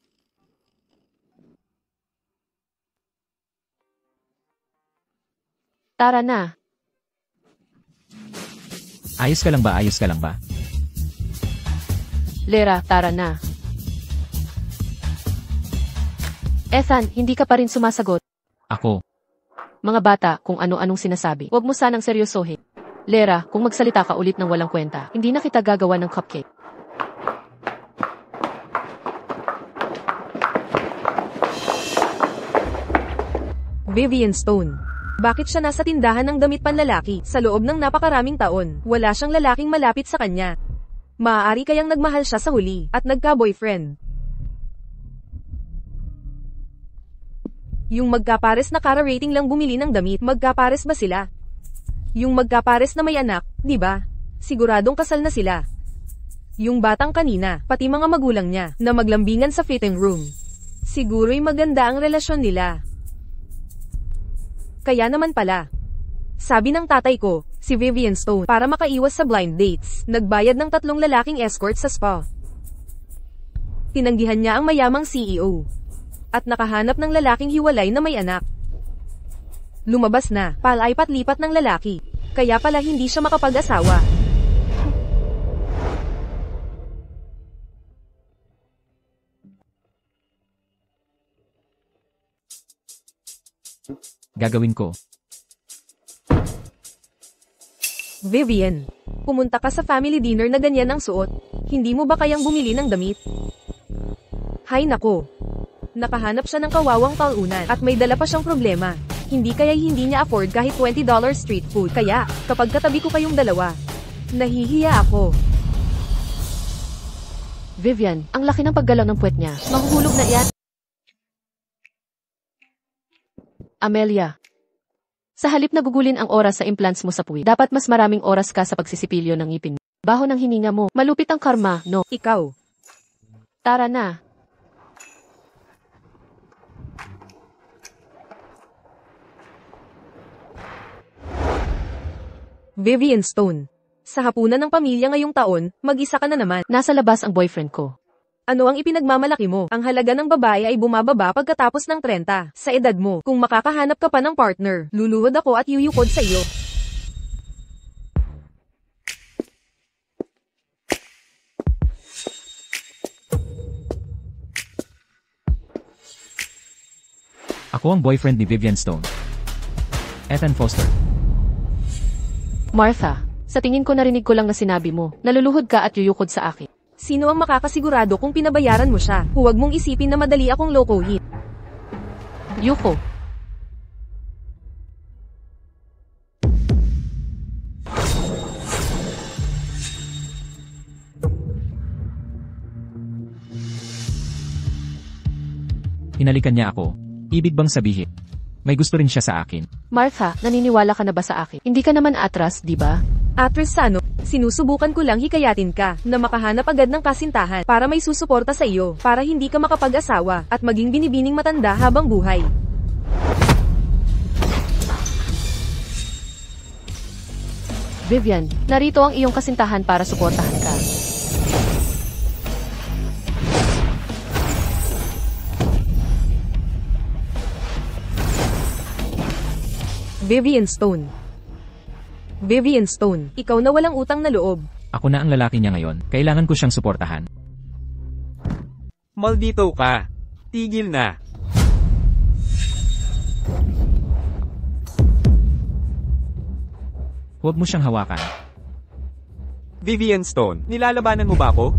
Tara na. Ayos ka lang ba? Ayos ka lang ba? Lyra, tara na. Ethan, hindi ka pa rin sumasagot. Ako. Mga bata, kung ano-anong sinasabi. Huwag mo sanang seryosohin. Lera, kung magsalita ka ulit ng walang kwenta, hindi na kita gagawa ng cupcake. Vivian Stone. Bakit siya nasa tindahan ng damit panlalaki sa loob ng napakaraming taon? Wala siyang lalaking malapit sa kanya. Maaari kayang nagmahal siya sa huli at nagka-boyfriend. Yung magkapares na kara-rating lang bumili ng damit, magkapares ba sila? Yung magkapares na may anak, di ba? Siguradong kasal na sila. Yung batang kanina, pati mga magulang niya, na maglambingan sa fitting room. Siguro'y maganda ang relasyon nila. Kaya naman pala. Sabi ng tatay ko, si Vivian Stone, para makaiwas sa blind dates, nagbayad ng 3 lalaking escort sa spa. Tinanggihan niya ang mayamang CEO. At nakahanap ng lalaking hiwalay na may anak. Lumabas na, palaipat-lipat ng lalaki. Kaya pala hindi siya makapag-asawa. Gagawin ko. Vivian, pumunta ka sa family dinner na ganyan ang suot. Hindi mo ba kayang bumili ng damit? Hay nako. Nakahanap siya ng kawawang talunan at may dala pa siyang problema. Hindi niya afford kahit $20 street food. Kaya, kapag katabi ko kayong dalawa, nahihiya ako. Vivian, ang laki ng paggalaw ng puwet niya. Mahuhulog na yan. Amelia. Sa halip na gugulin ang oras sa implants mo sa puwit, dapat mas maraming oras ka sa pagsisipilyo ng ngipin mo. Baho ng hininga mo. Malupit ang karma, no? Ikaw. Tara na. Vivian Stone. Sa hapunan ng pamilya ngayong taon, mag-isa ka na naman. Nasa labas ang boyfriend ko. Ano ang ipinagmamalaki mo? Ang halaga ng babae ay bumababa pagkatapos ng 30. Sa edad mo, kung makakahanap ka pa ng partner, luluhod ako at yuyukod sa iyo. Ako ang boyfriend ni Vivian Stone. Ethan Foster. Martha, sa tingin ko narinig ko lang na sinabi mo, naluluhod ka at yuyukod sa akin. Sino ang makakasigurado kung pinabayaran mo siya? Huwag mong isipin na madali akong lokohin. Yuko. Hinalikan niya ako. Ibig bang sabihin? May gusto rin siya sa akin. Martha, naniniwala ka na ba sa akin? Hindi ka naman atras, di ba? Atras sa ano? Sinusubukan ko lang hikayatin ka na makahanap agad ng kasintahan para may susuporta sa iyo, para hindi ka makapag-asawa at maging binibining matanda habang buhay. Vivian, narito ang iyong kasintahan para suportahan ka. Vivian Stone. Vivian Stone, ikaw na walang utang na loob. Ako na ang lalaki niya ngayon. Kailangan ko siyang suportahan. Maldito ka. Tigil na. Huwag mo siyang hawakan. Vivian Stone, nilalabanan mo ba ako?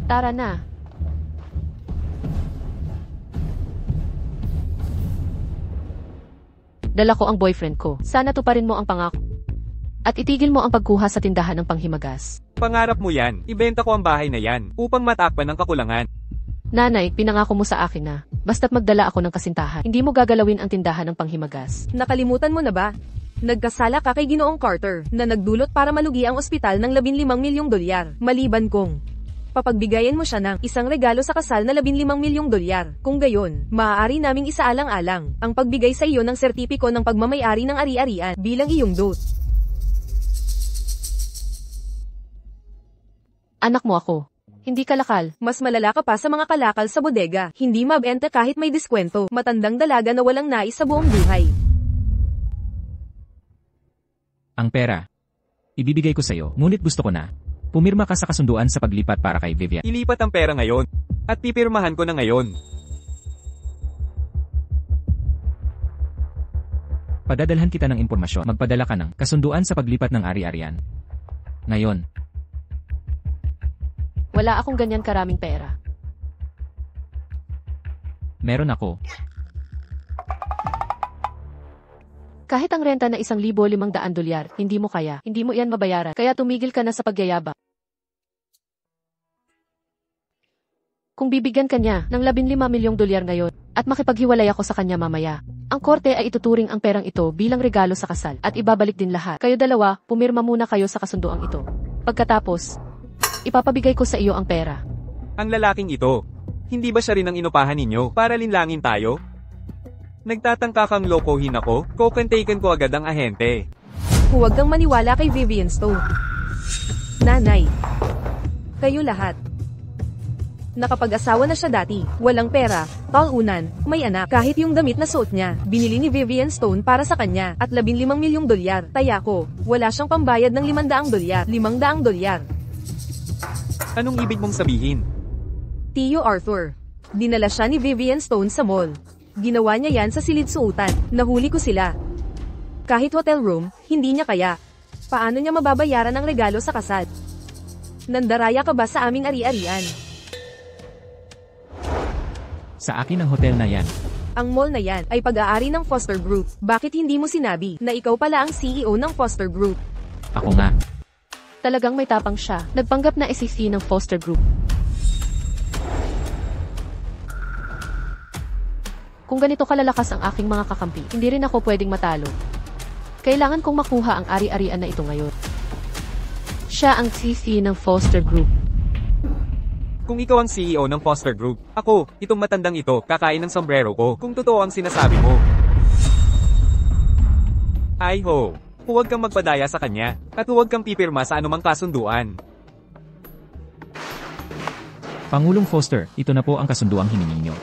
Tara na. Dala ko ang boyfriend ko. Sana tuparin mo ang pangako. At itigil mo ang pagkuha sa tindahan ng panghimagas. Pangarap mo yan. Ibenta ko ang bahay na yan upang matakpan ang kakulangan. Nanay, pinangako mo sa akin na, basta't magdala ako ng kasintahan, hindi mo gagalawin ang tindahan ng panghimagas. Nakalimutan mo na ba? Nagkasala ka kay Ginoong Carter na nagdulot para malugi ang ospital ng $15 milyong. Maliban kung papagbigayan mo siya ng isang regalo sa kasal na $15 milyong. Kung gayon, maaari naming isaalang-alang ang pagbigay sa iyo ng sertipiko ng pagmamayari ng ari-arian bilang iyong dote. Anak mo ako. Hindi kalakal. Mas malala ka pa sa mga kalakal sa bodega. Hindi mabenta kahit may diskwento. Matandang dalaga na walang nais sa buong buhay. Ang pera. Ibibigay ko sa'yo, ngunit gusto ko na. Pumirma ka sa kasunduan sa paglipat para kay Vivian. Ilipat ang pera ngayon. At pipirmahan ko na ngayon. Padadalhan kita ng impormasyon. Magpadala ka ng kasunduan sa paglipat ng ari-arian. Ngayon, Wala akong ganyan karaming pera. meron ako. Kahit ang renta na $1,500, hindi mo kaya, hindi mo yan mabayaran, kaya tumigil ka na sa pagyayabang. Kung bibigyan ka niya ng $15 milyong ngayon, at makipaghiwalay ako sa kanya mamaya, ang korte ay ituturing ang perang ito bilang regalo sa kasal, at ibabalik din lahat. Kayo dalawa, pumirma muna kayo sa kasunduang ito. Pagkatapos, ipapabigay ko sa iyo ang pera. Ang lalaking ito, hindi ba siya rin ang inupahan ninyo para linlangin tayo? Nagtatangka kang lokohin ako, kokontaken ko agad ang ahente. Huwag kang maniwala kay Vivian Stone. Nanay. Kayo lahat. Nakapag-asawa na siya dati, walang pera, talunan, may anak. Kahit yung damit na suot niya, binili ni Vivian Stone para sa kanya, at $15 milyong. Taya ko, wala siyang pambayad ng $500. $500. Anong ibig mong sabihin? Tio Arthur. Dinala siya ni Vivian Stone sa mall. Ginawa niya yan sa silid suutan. Nahuli ko sila. Kahit hotel room, hindi niya kaya. Paano niya mababayaran ang regalo sa kasal? Nandaraya ka ba sa aming ari-arian? Sa akin ang hotel na yan. Ang mall na yan ay pag-aari ng Foster Group. Bakit hindi mo sinabi na ikaw pala ang CEO ng Foster Group? Ako nga. Talagang may tapang siya, nagpanggap na SEC ng Foster Group. Kung ganito kalalakas ang aking mga kakampi, hindi rin ako pwedeng matalo. Kailangan kong makuha ang ari-arian na ito ngayon. Siya ang CC ng Foster Group. Kung ikaw ang CEO ng Foster Group, ako, itong matandang ito, kakain ng sombrero ko, kung totoo ang sinasabi mo. Ay ho, huwag kang magpadaya sa kanya, at huwag kang pipirma sa anumang kasunduan. Pangulong Foster, ito na po ang kasunduang hiningi niyo.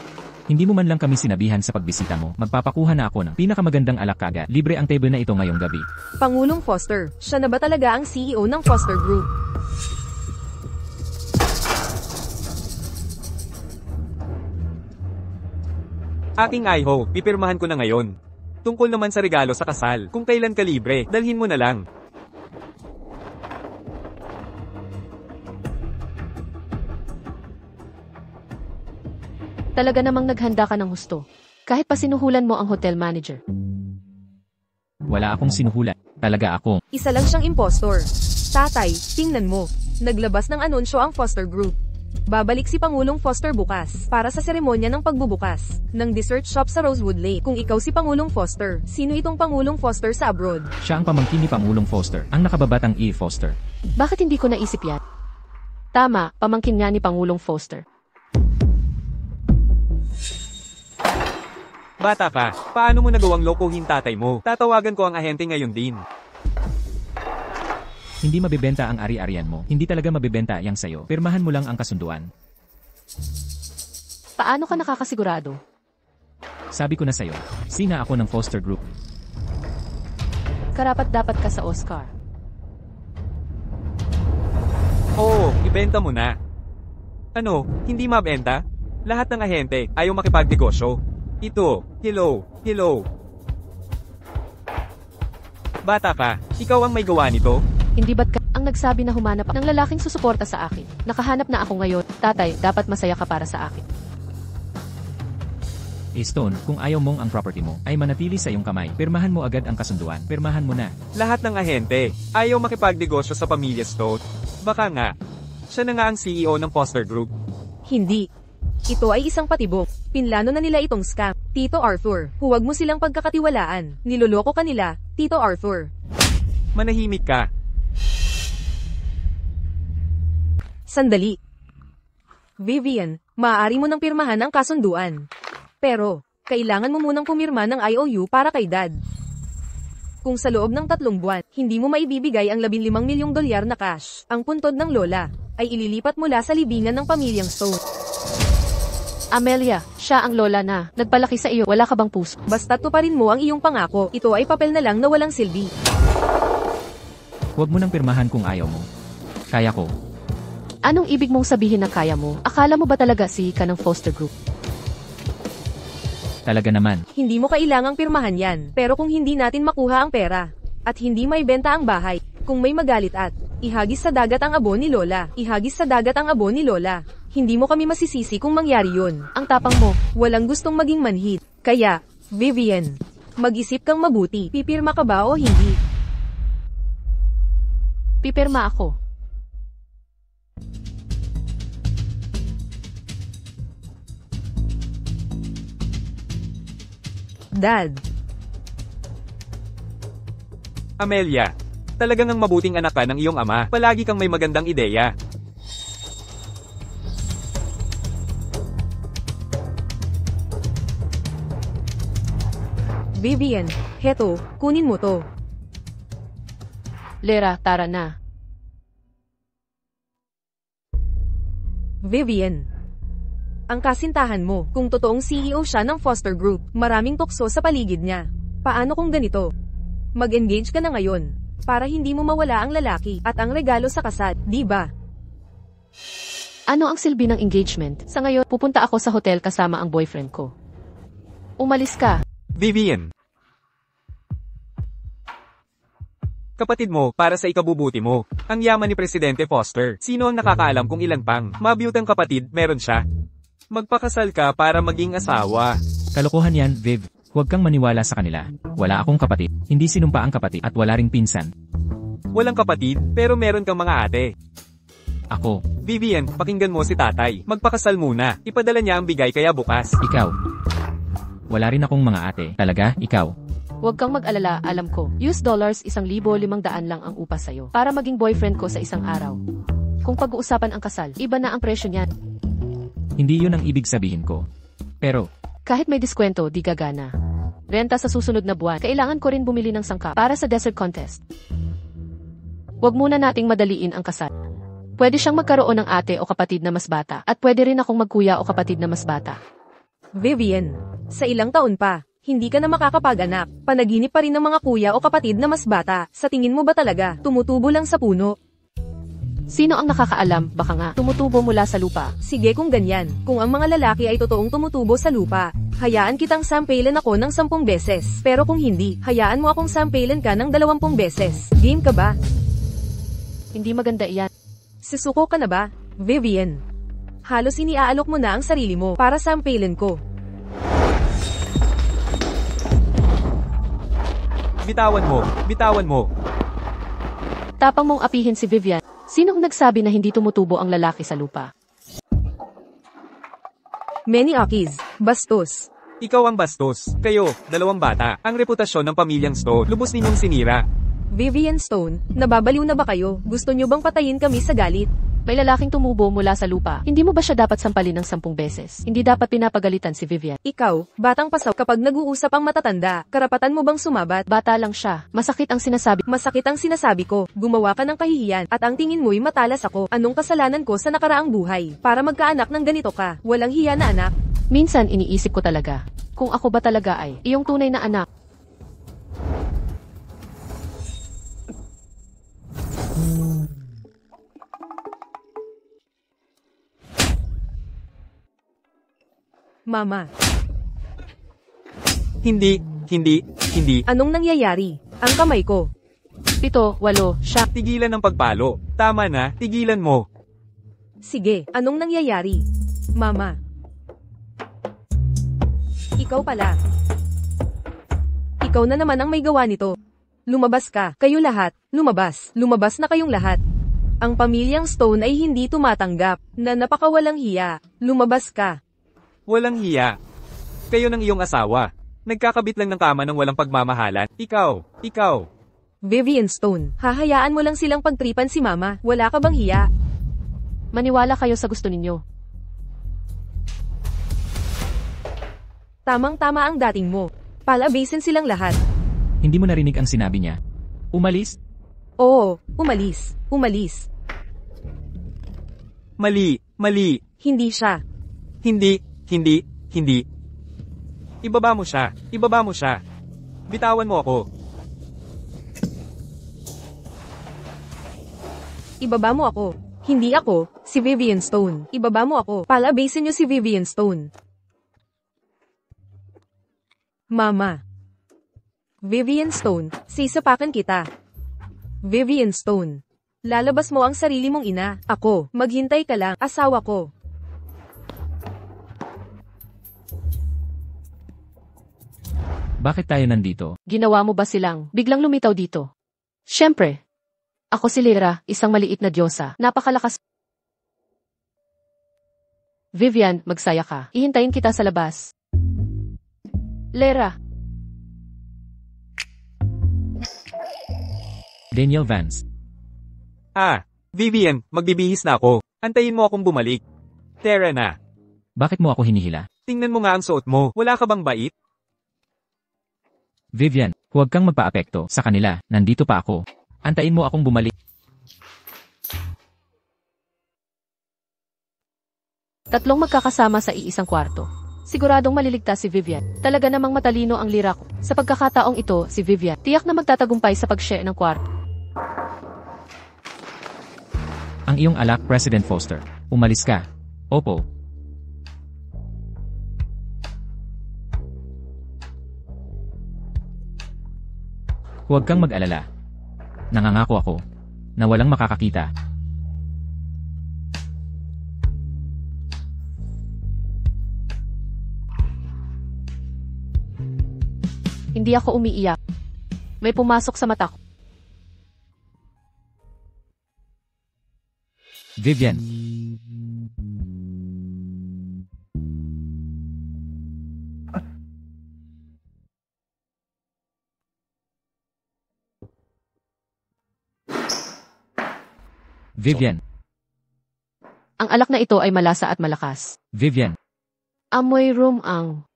Hindi mo man lang kami sinabihan sa pagbisita mo. Magpapakuha na ako ng pinakamagandang alak kagad. Libre ang table na ito ngayong gabi. Pangulong Foster, siya na ba talaga ang CEO ng Foster Group? Aking Iho, pipirmahan ko na ngayon. Tungkol naman sa regalo sa kasal, kung kailan ka libre, dalhin mo na lang. Talaga namang naghanda ka ng husto. Kahit pa sinuhulan mo ang hotel manager. Wala akong sinuhulan. Talaga ako. Isa lang siyang impostor. Tatay, tingnan mo. Naglabas ng anunsyo ang Foster Group. Babalik si Pangulong Foster bukas para sa seremonya ng pagbubukas ng dessert shop sa Rosewood Lake. Kung ikaw si Pangulong Foster, sino itong Pangulong Foster sa abroad? Siya ang pamangkin ni Pangulong Foster, ang nakababatang E. Foster. Bakit hindi ko naisip yan? Tama, pamangkin nga ni Pangulong Foster. Bata ka, paano mo nagawang lokohin tatay mo? Tatawagan ko ang ahente ngayon din. Hindi mabibenta ang ari-arian mo. Hindi talaga mabibenta yang sayo. Pirmahan mo lang ang kasunduan. Paano ka nakakasigurado? Sabi ko na sayo, sina ako ng Foster Group. Karapat-dapat ka sa Oscar. Oo, ibenta mo na. Ano, hindi mabenta? Lahat ng ahente ayaw makipagnegosyo. Ito, hello. Bata ka, ikaw ang may gawa nito? Hindi ba't ka ang nagsabi na humanap ng lalaking susuporta sa akin? Nakahanap na ako ngayon. Tatay, dapat masaya ka para sa akin. Stone, kung ayaw mong ang property mo ay manatili sa iyong kamay, pirmahan mo agad ang kasunduan. Pirmahan mo na. Lahat ng ahente ayaw makipagnegosyo sa pamilya Stone. Baka nga, siya na nga ang CEO ng Foster Group. Hindi. Ito ay isang patibok. Pinlano na nila itong scam. Tito Arthur, huwag mo silang pagkakatiwalaan. Niloloko ka nila, Tito Arthur. Manahimik ka. Sandali. Vivian, maaari mo nang pirmahan ang kasunduan. Pero, kailangan mo munang pumirma ng IOU para kay Dad. Kung sa loob ng 3 buwan, hindi mo maibibigay ang $15 milyong na cash, ang puntod ng lola, ay ililipat mula sa libingan ng pamilyang Stone. Amelia, siya ang lola na. Nagpalaki sa iyo, wala ka bang puso? Basta tuparin mo ang iyong pangako, ito ay papel na lang na walang silbi. Huwag mo nang pirmahan kung ayaw mo. Kaya ko. Anong ibig mong sabihin na kaya mo? Akala mo ba talaga si ka ng Foster Group? Talaga naman. Hindi mo kailangang pirmahan yan. Pero kung hindi natin makuha ang pera, at hindi may benta ang bahay, kung may magalit at ihagis sa dagat ang abo ni Lola, ihagis sa dagat ang abo ni Lola, hindi mo kami masisisi kung mangyari yun. Ang tapang mo. Walang gustong maging manhid. Kaya, Vivian, mag-isip kang mabuti. Pipirma ka ba o hindi? Pipirma ako. Dad, Amelia, talagang ang mabuting anak ka ng iyong ama. Palagi kang may magandang ideya. Vivian, heto, kunin mo to. Lera, tara na. Vivian, ang kasintahan mo, kung totoong CEO siya ng Foster Group, maraming tukso sa paligid niya. Paano kung ganito? Mag-engage ka na ngayon, para hindi mo mawala ang lalaki, at ang regalo sa kasal, di ba? Ano ang silbi ng engagement? Sa ngayon, pupunta ako sa hotel kasama ang boyfriend ko. Umalis ka. Vivian. Kapatid mo, para sa ikabubuti mo. Ang yaman ni Presidente Foster. Sino ang nakakaalam kung ilan pang mabiyutang kapatid meron siya? Magpakasal ka para maging asawa. Kalokohan yan, Viv. Huwag kang maniwala sa kanila. Wala akong kapatid. Hindi sinumpa ang kapatid at wala ring pinsan. Walang kapatid, pero meron kang mga ate. Ako. Vivian, pakinggan mo si tatay. Magpakasal muna. Ipadala niya ang bigay kaya bukas. Ikaw. Wala rin akong mga ate. Talaga, ikaw. Huwag kang mag-alala, alam ko. US dollars 1,500 lang ang upa sa'yo. Para maging boyfriend ko sa isang araw. Kung pag-uusapan ang kasal, iba na ang presyo niyan. Hindi yun ang ibig sabihin ko. Pero, Kahit may diskwento, di gagana. Renta sa susunod na buwan, kailangan ko rin bumili ng sangkap para sa dessert contest. Huwag muna nating madaliin ang kasal. Pwede siyang magkaroon ng ate o kapatid na mas bata, at pwede rin akong magkuya o kapatid na mas bata. Vivian, sa ilang taon pa, hindi ka na makakapag-anak. Panaginip pa rin ng mga kuya o kapatid na mas bata. Sa tingin mo ba talaga, tumutubo lang sa puno? Sino ang nakakaalam, baka nga, tumutubo mula sa lupa. Sige kung ganyan, kung ang mga lalaki ay totoong tumutubo sa lupa, hayaan kitang sampailan ako ng 10 beses. Pero kung hindi, hayaan mo akong sampailan ka ng 20 beses. Game ka ba? Hindi maganda iyan. Sisuko ka na ba, Vivian? Halos iniaalok mo na ang sarili mo para sampailan ko. Bitawan mo, bitawan mo. Tapang mong apihin si Vivian. Sinong nagsabi na hindi tumutubo ang lalaki sa lupa? Many Akis, bastos. Ikaw ang bastos. Kayo, dalawang bata. Ang reputasyon ng pamilyang Stone, lubos ninyong sinira. Vivian Stone, nababaliw na ba kayo? Gusto nyo bang patayin kami sa galit? May lalaking tumubo mula sa lupa. Hindi mo ba siya dapat sampalin ng 10 beses? Hindi dapat pinapagalitan si Vivian. Ikaw, batang pasaw, kapag nag-uusap ang matatanda, karapatan mo bang sumabat? Bata lang siya. Masakit ang sinasabi. Masakit ang sinasabi ko, gumawa ka ng kahihiyan, at ang tingin mo'y matalas ako. Anong kasalanan ko sa nakaraang buhay? Para magkaanak ng ganito ka, walang hiya na anak. Minsan iniisip ko talaga, kung ako ba talaga ay iyong tunay na anak. Mama, Hindi. anong nangyayari? Ang kamay ko. 7, 8, siya. Tigilan ng pagpalo. Tama na, tigilan mo. Sige, anong nangyayari? Mama. Ikaw pala. Ikaw na naman ang may gawa nito. Lumabas ka, kayo lahat, lumabas. Lumabas na kayong lahat. Ang pamilyang Stone ay hindi tumatanggap, na napakawalang hiya. Lumabas ka. Walang hiya. Kayo ng iyong asawa. Nagkakabit lang ng kama ng walang pagmamahalan. Ikaw. Vivian Stone, hahayaan mo lang silang pagtripan si Mama, wala ka bang hiya? Maniwala kayo sa gusto ninyo. Tamang-tama ang dating mo. Palabasin silang lahat. Hindi mo narinig ang sinabi niya. Umalis? Oo, umalis. Umalis. Mali. Hindi siya. Hindi. Ibaba mo siya. Bitawan mo ako. Ibaba mo ako. Hindi ako, si Vivian Stone. Ibaba mo ako. Palabasin niyo si Vivian Stone. Mama. Vivian Stone, sisapakan kita. Vivian Stone. Lalabas mo ang sarili mong ina. Ako, maghintay ka lang, asawa ko. Bakit tayo nandito? Ginawa mo ba silang biglang lumitaw dito? Siyempre. Ako si Lyra, isang maliit na diyosa. Napakalakas. Vivian, magsaya ka. Ihintayin kita sa labas. Lyra. Daniel Vance. Vivian, magbibihis na ako. Antayin mo akong bumalik. Tara na. Bakit mo ako hinihila? Tingnan mo nga ang suot mo. Wala ka bang bait? Vivian, huwag kang magpaapekto sa kanila. Nandito pa ako. Antayin mo akong bumalik. Tatlong magkakasama sa iisang kwarto. Siguradong maliligtas si Vivian. Talaga namang matalino ang Lyra ko. Sa pagkakataong ito, si Vivian, tiyak na magtatagumpay sa pag-share ng kwarto. Ang iyong alak, President Foster. Umalis ka. Opo. Huwag kang mag-alala. Nangangako ako na walang makakakita. Hindi ako umiiyak. May pumasok sa mata ko. Vivian. Vivian. Ang alak na ito ay malasa at malakas. Vivian. Amoy rum ang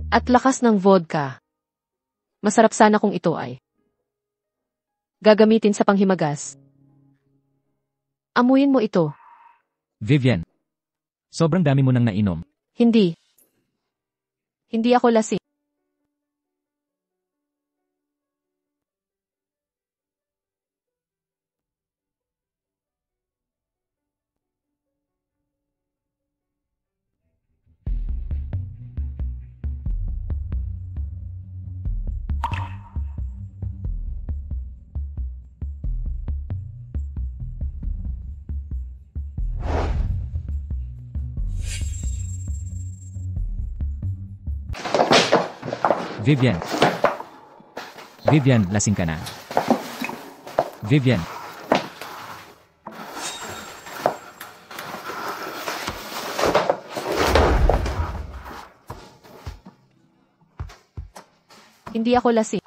at lakas ng vodka. Masarap sana kung ito ay gagamitin sa panghimagas. Amuyin mo ito. Vivian. Sobrang dami mo nang nainom. Hindi. Hindi ako lasing. Vivian. Vivian, lasing ka na. Vivian. Hindi ako lasing.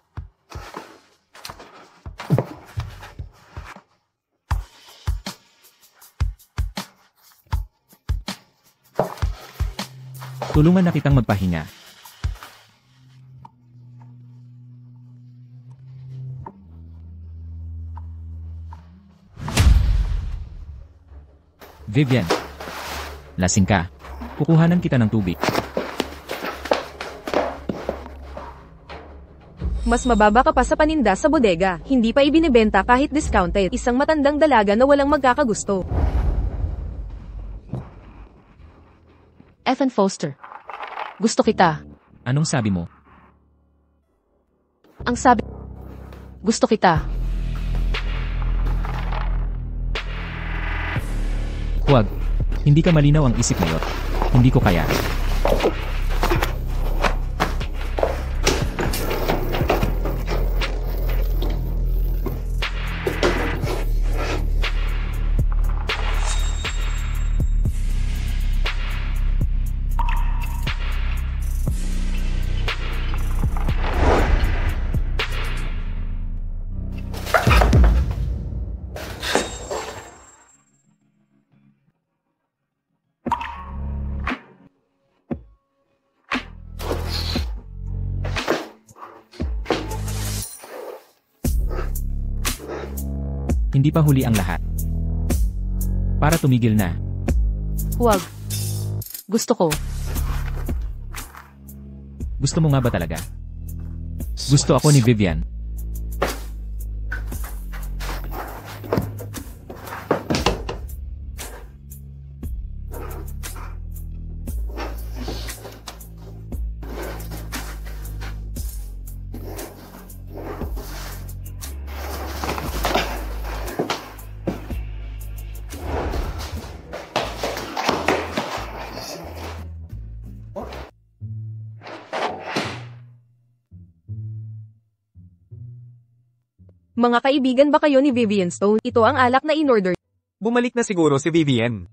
Tulungan na kitang magpahinga. Vivian. Lasing ka. Kukuhanan kita ng tubig. Mas mababa ka pa sa paninda sa bodega. Hindi pa ibinebenta kahit discounted. Isang matandang dalaga na walang magkakagusto. Ethan Foster. Gusto kita. Anong sabi mo? Ang sabi, gusto kita. Huwag. Hindi ka malinaw ang isip ngayon. Hindi ko kaya. Hindi pa huli ang lahat. Para tumigil na. Huwag. Gusto ko. Gusto mo nga ba talaga? Gusto ako ni Vivian. Mga kaibigan ba kayo ni Vivian Stone? Ito ang alak na in-order. Bumalik na siguro si Vivian.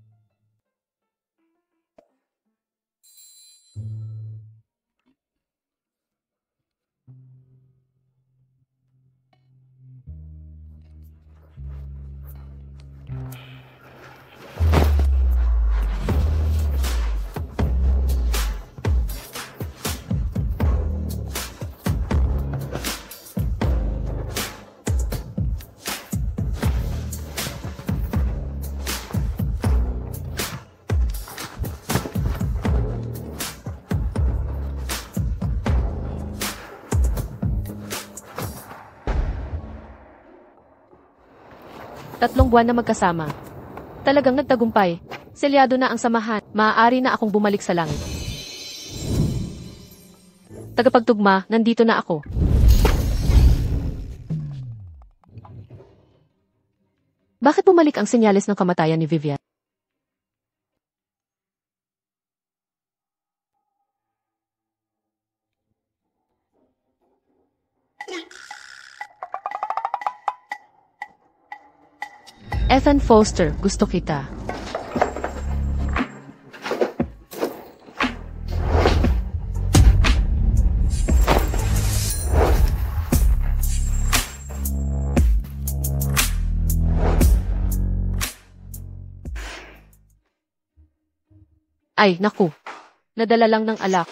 Tatlong buwan na magkasama. Talagang nagtagumpay. Selyado na ang samahan. Maaari na akong bumalik sa langit. Tagapagtugma, nandito na ako. Bakit bumalik ang senyales ng kamatayan ni Vivian? Ethan Foster, gusto kita. Ay, naku. Nadala lang ng alak.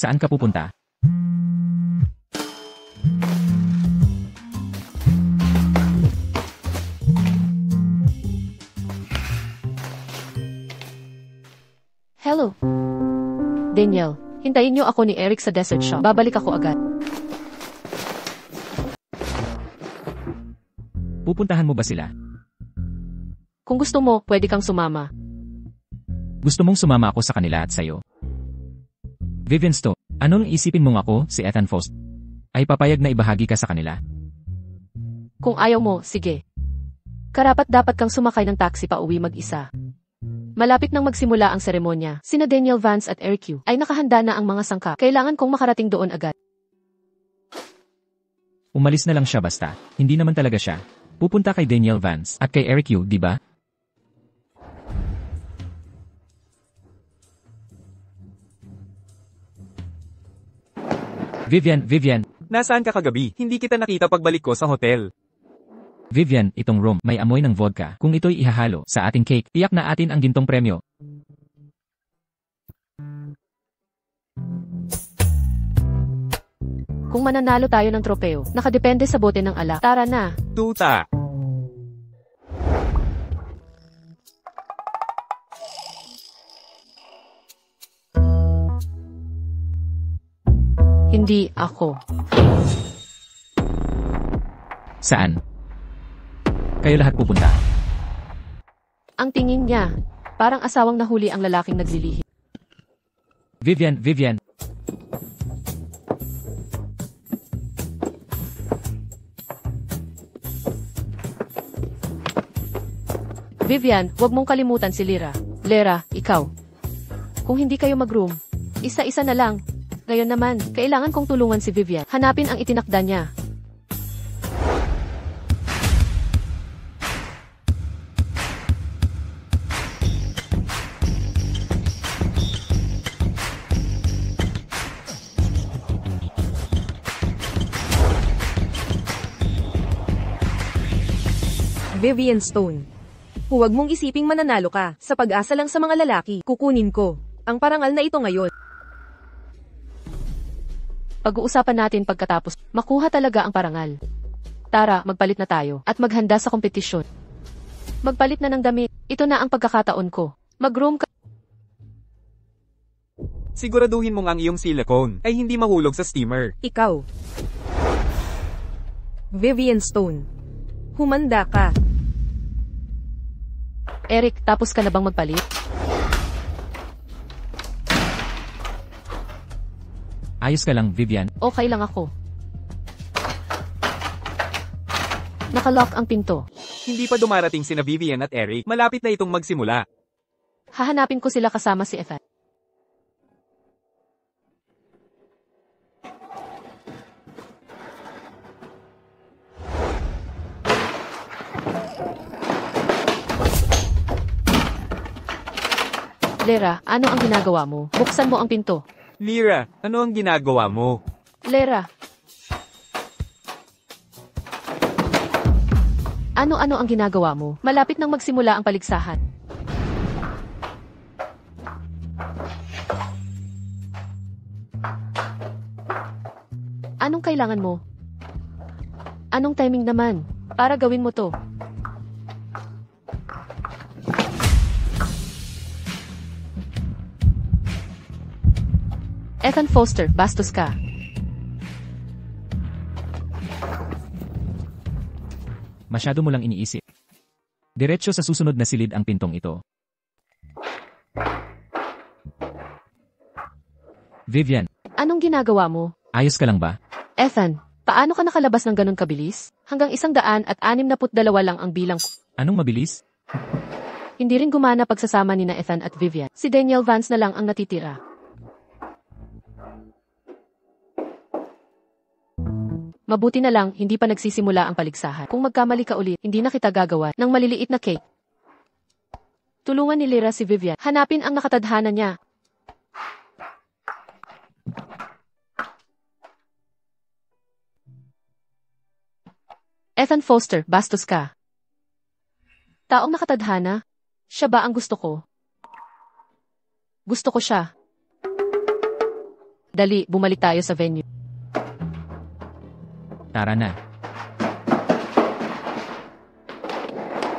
Saan ka pupunta? Hello. Daniel, hintayin niyo ako ni Eric sa dessert shop. Babalik ako agad. Pupuntahan mo ba sila? Kung gusto mo, pwede kang sumama. Gusto mong sumama ako sa kanila at sayo? Vivian Stone, anong isipin mong ako, si Ethan Foster? Ay papayag na ibahagi ka sa kanila? Kung ayaw mo, sige. Karapat dapat kang sumakay ng taxi pa uwi mag-isa. Malapit nang magsimula ang seremonya, sina Daniel Vance at Eric Yu ay nakahanda na ang mga sangkap. Kailangan kong makarating doon agad. Umalis na lang siya basta. Hindi naman talaga siya. Pupunta kay Daniel Vance at kay Eric Yu, di ba? Vivian, Nasaan ka kagabi? Hindi kita nakita pagbalik ko sa hotel. Vivian, itong room, may amoy ng vodka. Kung ito'y ihahalo sa ating cake, tiyak na atin ang gintong premyo. Kung mananalo tayo ng tropeo, nakadepende sa bote ng alak. Tara na. Tuta! Hindi ako. Saan? Kayo lahat pupunta. Ang tingin niya, parang asawang nahuli ang lalaking naglilihi. Vivian. Vivian, huwag mong kalimutan si Lyra. Lera, ikaw. Kung hindi kayo mag-room, isa-isa na lang. Ngayon naman, kailangan kong tulungan si Vivian. Hanapin ang itinakda niya. Vivian Stone. Huwag mong isiping mananalo ka. Sa pag-asa lang sa mga lalaki, kukunin ko ang parangal na ito ngayon. Pag-uusapan natin pagkatapos, makuha talaga ang parangal. Tara, magpalit na tayo, at maghanda sa kompetisyon. Magpalit na ng damit, ito na ang pagkakataon ko. Mag-room ka. Siguraduhin mong ang iyong silicone ay hindi mahulog sa steamer. Ikaw. Vivian Stone. Humanda ka. Eric, tapos ka na bang magpalit? Ayos ka lang, Vivian. Okay lang ako. Nakalock ang pinto. Hindi pa dumarating sina Vivian at Eric. Malapit na itong magsimula. Hahanapin ko sila kasama si Ethan. Lera, ano ang ginagawa mo? Buksan mo ang pinto. Lyra, ano ang ginagawa mo? Lera. Ano-ano ang ginagawa mo? Malapit nang magsimula ang paligsahan. Anong kailangan mo? Anong timing naman? Para gawin mo to. Ethan Foster, bastos ka. Masyado mo lang iniisip. Diretso sa susunod na silid ang pintong ito. Vivian, Anong ginagawa mo? ayos ka lang ba? Ethan, paano ka nakalabas ng ganun kabilis? Hanggang 162 lang ang bilang ko. Anong mabilis? Hindi rin gumana pagsasama ni na Ethan at Vivian. Si Daniel Vance na lang ang natitira. Mabuti na lang, hindi pa nagsisimula ang paligsahan. Kung magkamali ka ulit, hindi na kita gagawa ng maliliit na cake. Tulungan ni Lyra si Vivian. Hanapin ang nakatadhana niya. Ethan Foster, bastos ka. Taong nakatadhana? Siya ba ang gusto ko? Gusto ko siya. Dali, bumalik tayo sa venue. Tara na.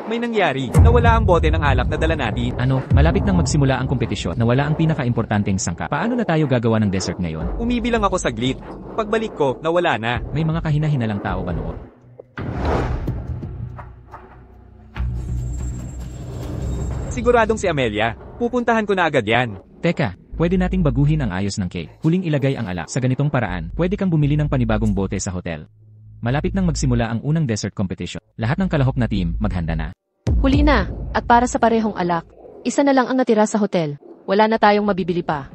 May nangyari. Nawala ang bote ng alak na dala natin. Ano, malapit nang magsimula ang kompetisyon, nawala ang pinaka-importanteng sangka. Paano na tayo gagawa ng dessert ngayon? Umibilang ako saglit. Pagbalik ko, nawala na. May mga kahina-hinalang tao ba noon? Siguradong si Amelia. Pupuntahan ko na agad yan. Teka, pwede nating baguhin ang ayos ng cake. Huling ilagay ang alak. Sa ganitong paraan, pwede kang bumili ng panibagong bote sa hotel. Malapit nang magsimula ang unang dessert competition. Lahat ng kalahok na team, maghanda na. Huli na, at para sa parehong alak, isa na lang ang natira sa hotel. Wala na tayong mabibili pa.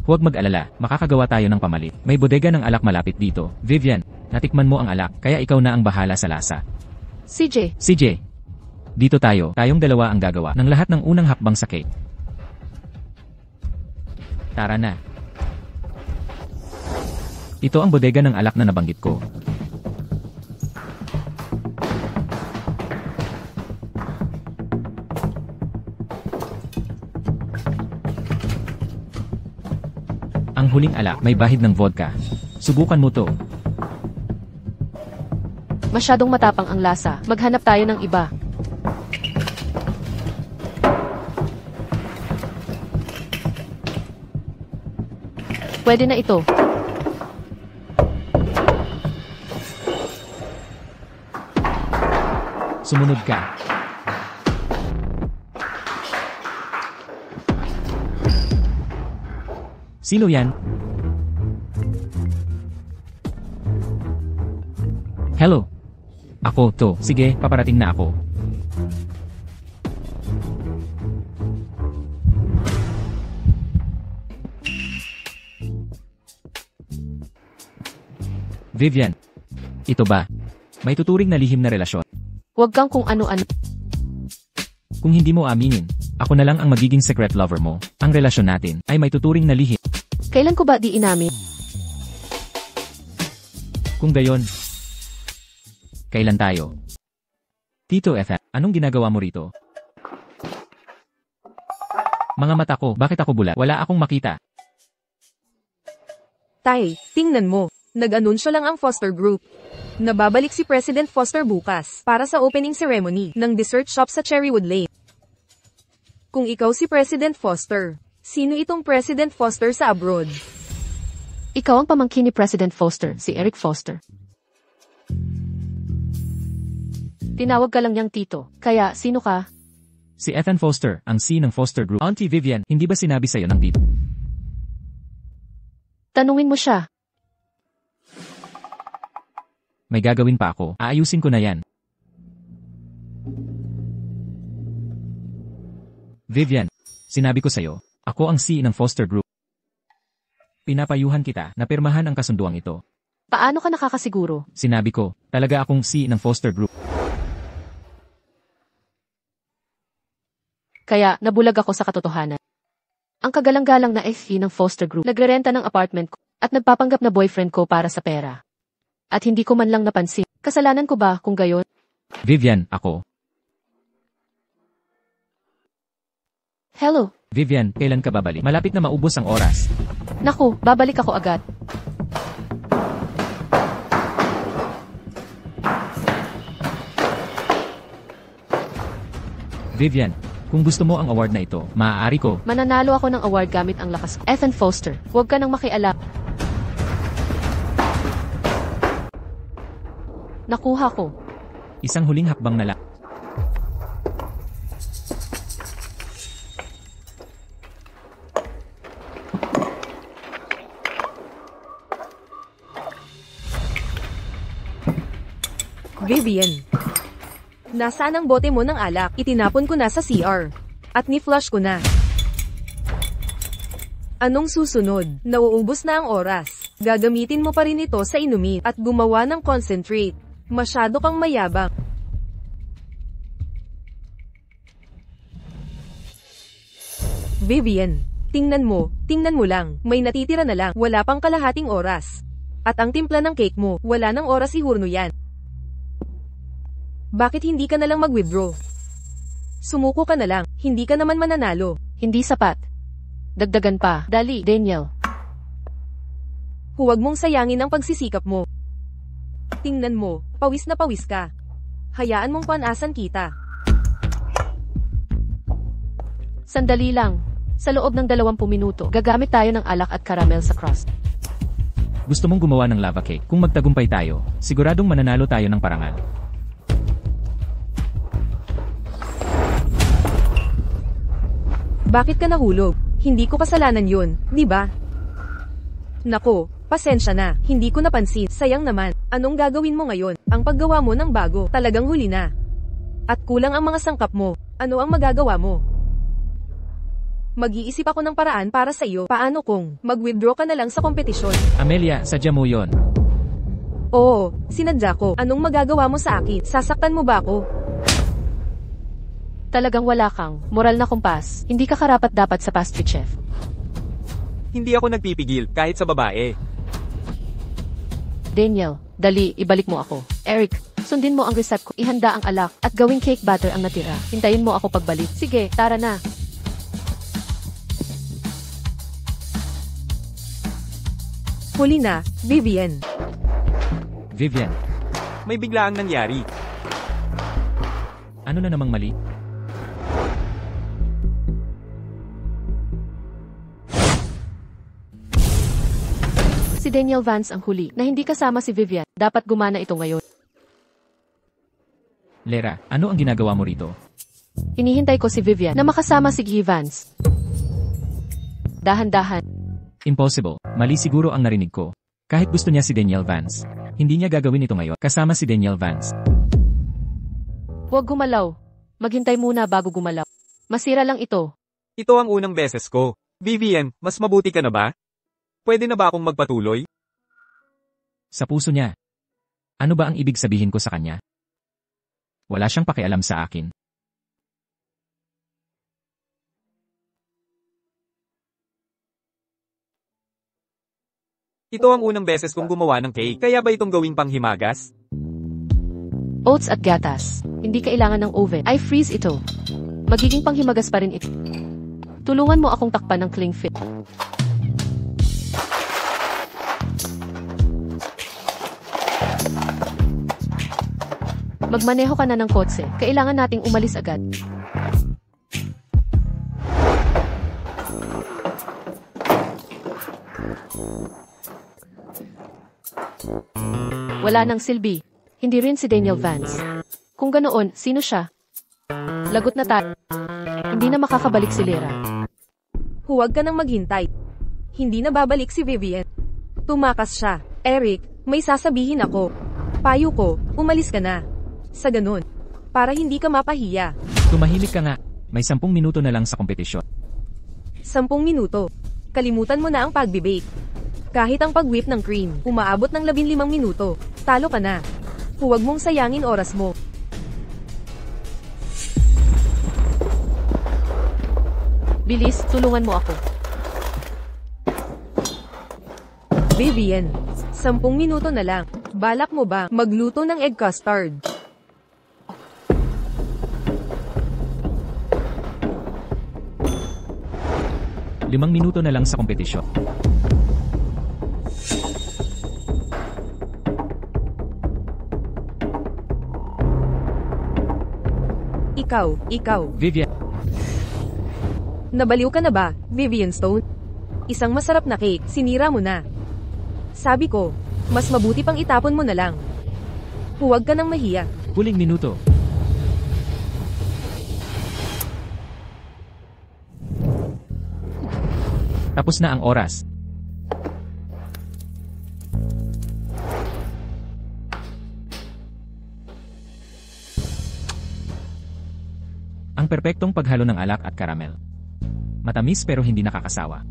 Huwag mag-alala, makakagawa tayo ng pamalit. May bodega ng alak malapit dito. Vivian, natikman mo ang alak, kaya ikaw na ang bahala sa lasa. CJ, CJ, dito tayo, tayong dalawa ang gagawa ng lahat ng unang hakbang sa cake. Tara na. Ito ang bodega ng alak na nabanggit ko. Ang huling alak may bahid ng vodka. Subukan mo to. masyadong matapang ang lasa. Maghanap tayo ng iba. Pwede na ito. Sumunod ka. Sino yan? Hello. Ako to. Sige, paparating na ako. Vivian. Ito ba? May tuturing na lihim na relasyon. Huwag kang kung ano-ano. Kung hindi mo aminin, ako na lang ang magiging secret lover mo. Ang relasyon natin ay may tuturing na lihim. Kailan ko ba di inamin? Kung gayon, kailan tayo? Tito Ethan, anong ginagawa mo rito? Mga mata ko, bakit ako bulat? Wala akong makita. Tay, tingnan mo. Nag-anunsyo lang ang Foster Group. Nababalik si President Foster bukas para sa opening ceremony ng dessert shop sa Cherrywood Lane. Kung ikaw si President Foster, sino itong President Foster sa abroad? Ikaw ang pamangkin ni President Foster, si Eric Foster. Tinawag ka lang niyang tito. Kaya, sino ka? Si Ethan Foster, ang C ng Foster Group. Auntie Vivian, hindi ba sinabi sa'yo ng tito? Tanungin mo siya. may gagawin pa ako. Aayusin ko na yan. Vivian, sinabi ko sa'yo, ako ang C ng Foster Group. Pinapayuhan kita na pirmahan ang kasunduang ito. Paano ka nakakasiguro? Sinabi ko, talaga akong C ng Foster Group. Kaya, nabulag ako sa katotohanan. Ang kagalang-galang na FE ng Foster Group, nagrerenta ng apartment ko, at nagpapanggap na boyfriend ko para sa pera. At hindi ko man lang napansin. Kasalanan ko ba kung gayon? Vivian, ako. Hello? Vivian, kailan ka babalik? Malapit na maubos ang oras. Naku, babalik ako agad. Vivian, kung gusto mo ang award na ito, maaari ko. Mananalo ako ng award gamit ang lakas ko. Ethan Foster, huwag ka nang makialam. Nakuha ko. Isang huling hakbang na lang. Vivian. Nasaan ang bote mo ng alak? Itinapon ko na sa CR. At ni-flush ko na. Anong susunod? Nauubos na ang oras. Gagamitin mo pa rin ito sa inumin at gumawa ng concentrate. Masyado kang mayabang. Vivian, tingnan mo lang. May natitira na lang, wala pang kalahating oras. At ang timpla ng cake mo, wala nang oras ihurno yan. Bakit hindi ka na lang mag-withdraw? Sumuko ka na lang, hindi ka naman mananalo. Hindi sapat. Dagdagan pa. Dali, Daniel. Huwag mong sayangin ang pagsisikap mo. Tingnan mo, pawis na pawis ka. Hayaan mong panasan kita. Sandali lang. Sa loob ng 20 minuto, gagamit tayo ng alak at caramel sa crust. Gusto mong gumawa ng lava cake? Kung magtagumpay tayo, siguradong mananalo tayo ng parangal. Bakit ka nahulog? Hindi ko kasalanan yun, di ba? Nako, pasensya na, hindi ko napansin, sayang naman. Anong gagawin mo ngayon? Ang paggawa mo ng bago, talagang huli na. At kulang ang mga sangkap mo, ano ang magagawa mo? Mag-iisip ako ng paraan para sa iyo. Paano kung mag-withdraw ka na lang sa kompetisyon? Amelia, sadya mo yon. Oo, sinadya ko. Anong magagawa mo sa akin? Sasaktan mo ba ako? Talagang wala kang moral na kompas. Hindi ka karapat-dapat sa pastry chef. Hindi ako nagpipigil, kahit sa babae. Daniel, dali, ibalik mo ako. Eric, sundin mo ang recipe ko. Ihanda ang alak at gawing cake batter ang natira. Hintayin mo ako pagbalik. Sige, tara na. Huli na, Vivian. Vivian, May biglaang nangyari. ano na namang mali? Si Daniel Vance ang huli, na hindi kasama si Vivian. Dapat gumana ito ngayon. Lera, ano ang ginagawa mo rito? Hinihintay ko si Vivian na makasama si Guy Vance. Dahan-dahan. Impossible. Mali siguro ang narinig ko. Kahit gusto niya si Daniel Vance, hindi niya gagawin ito ngayon kasama si Daniel Vance. Huwag gumalaw. Maghintay muna bago gumalaw. Masira lang ito. Ito ang unang beses ko. Vivian, mas mabuti ka na ba? Pwede na ba akong magpatuloy? Sa puso niya. Ano ba ang ibig sabihin ko sa kanya? Wala siyang pakialam sa akin. Ito ang unang beses kong gumawa ng cake, kaya ba itong gawing panghimagas? Oats at gatas. Hindi kailangan ng oven. I freeze ito. Magiging panghimagas pa rin ito. Tulungan mo akong takpan ng cling film. Magmaneho ka na ng kotse. Kailangan nating umalis agad. Wala nang silbi. Hindi rin si Daniel Vance. Kung ganoon, sino siya? Lagot na tayo. Hindi na makakabalik si Lera. Huwag ka nang maghintay. Hindi na babalik si Vivian. Tumakas siya. Eric, may sasabihin ako. Payo ko, umalis ka na. Sa ganun. Para hindi ka mapahiya. Tumahimik ka nga. May 10 minuto na lang sa kompetisyon. 10 minuto. Kalimutan mo na ang pagbibake. Kahit ang pag-whip ng cream, umaabot ng 15 minuto. Talo ka na. Huwag mong sayangin oras mo. Bilis, tulungan mo ako. Vivian, 10 minuto na lang. Balak mo ba magluto ng egg custard? Limang minuto na lang sa kompetisyon. Ikaw. Vivian, Nabaliw ka na ba, Vivian Stone? Isang masarap na cake, sinira mo na. Sabi ko, mas mabuti pang itapon mo na lang. Huwag ka nang mahiya. huling minuto. Tapos na ang oras. Ang perpektong paghalo ng alak at karamel. Matamis pero hindi nakakasawa.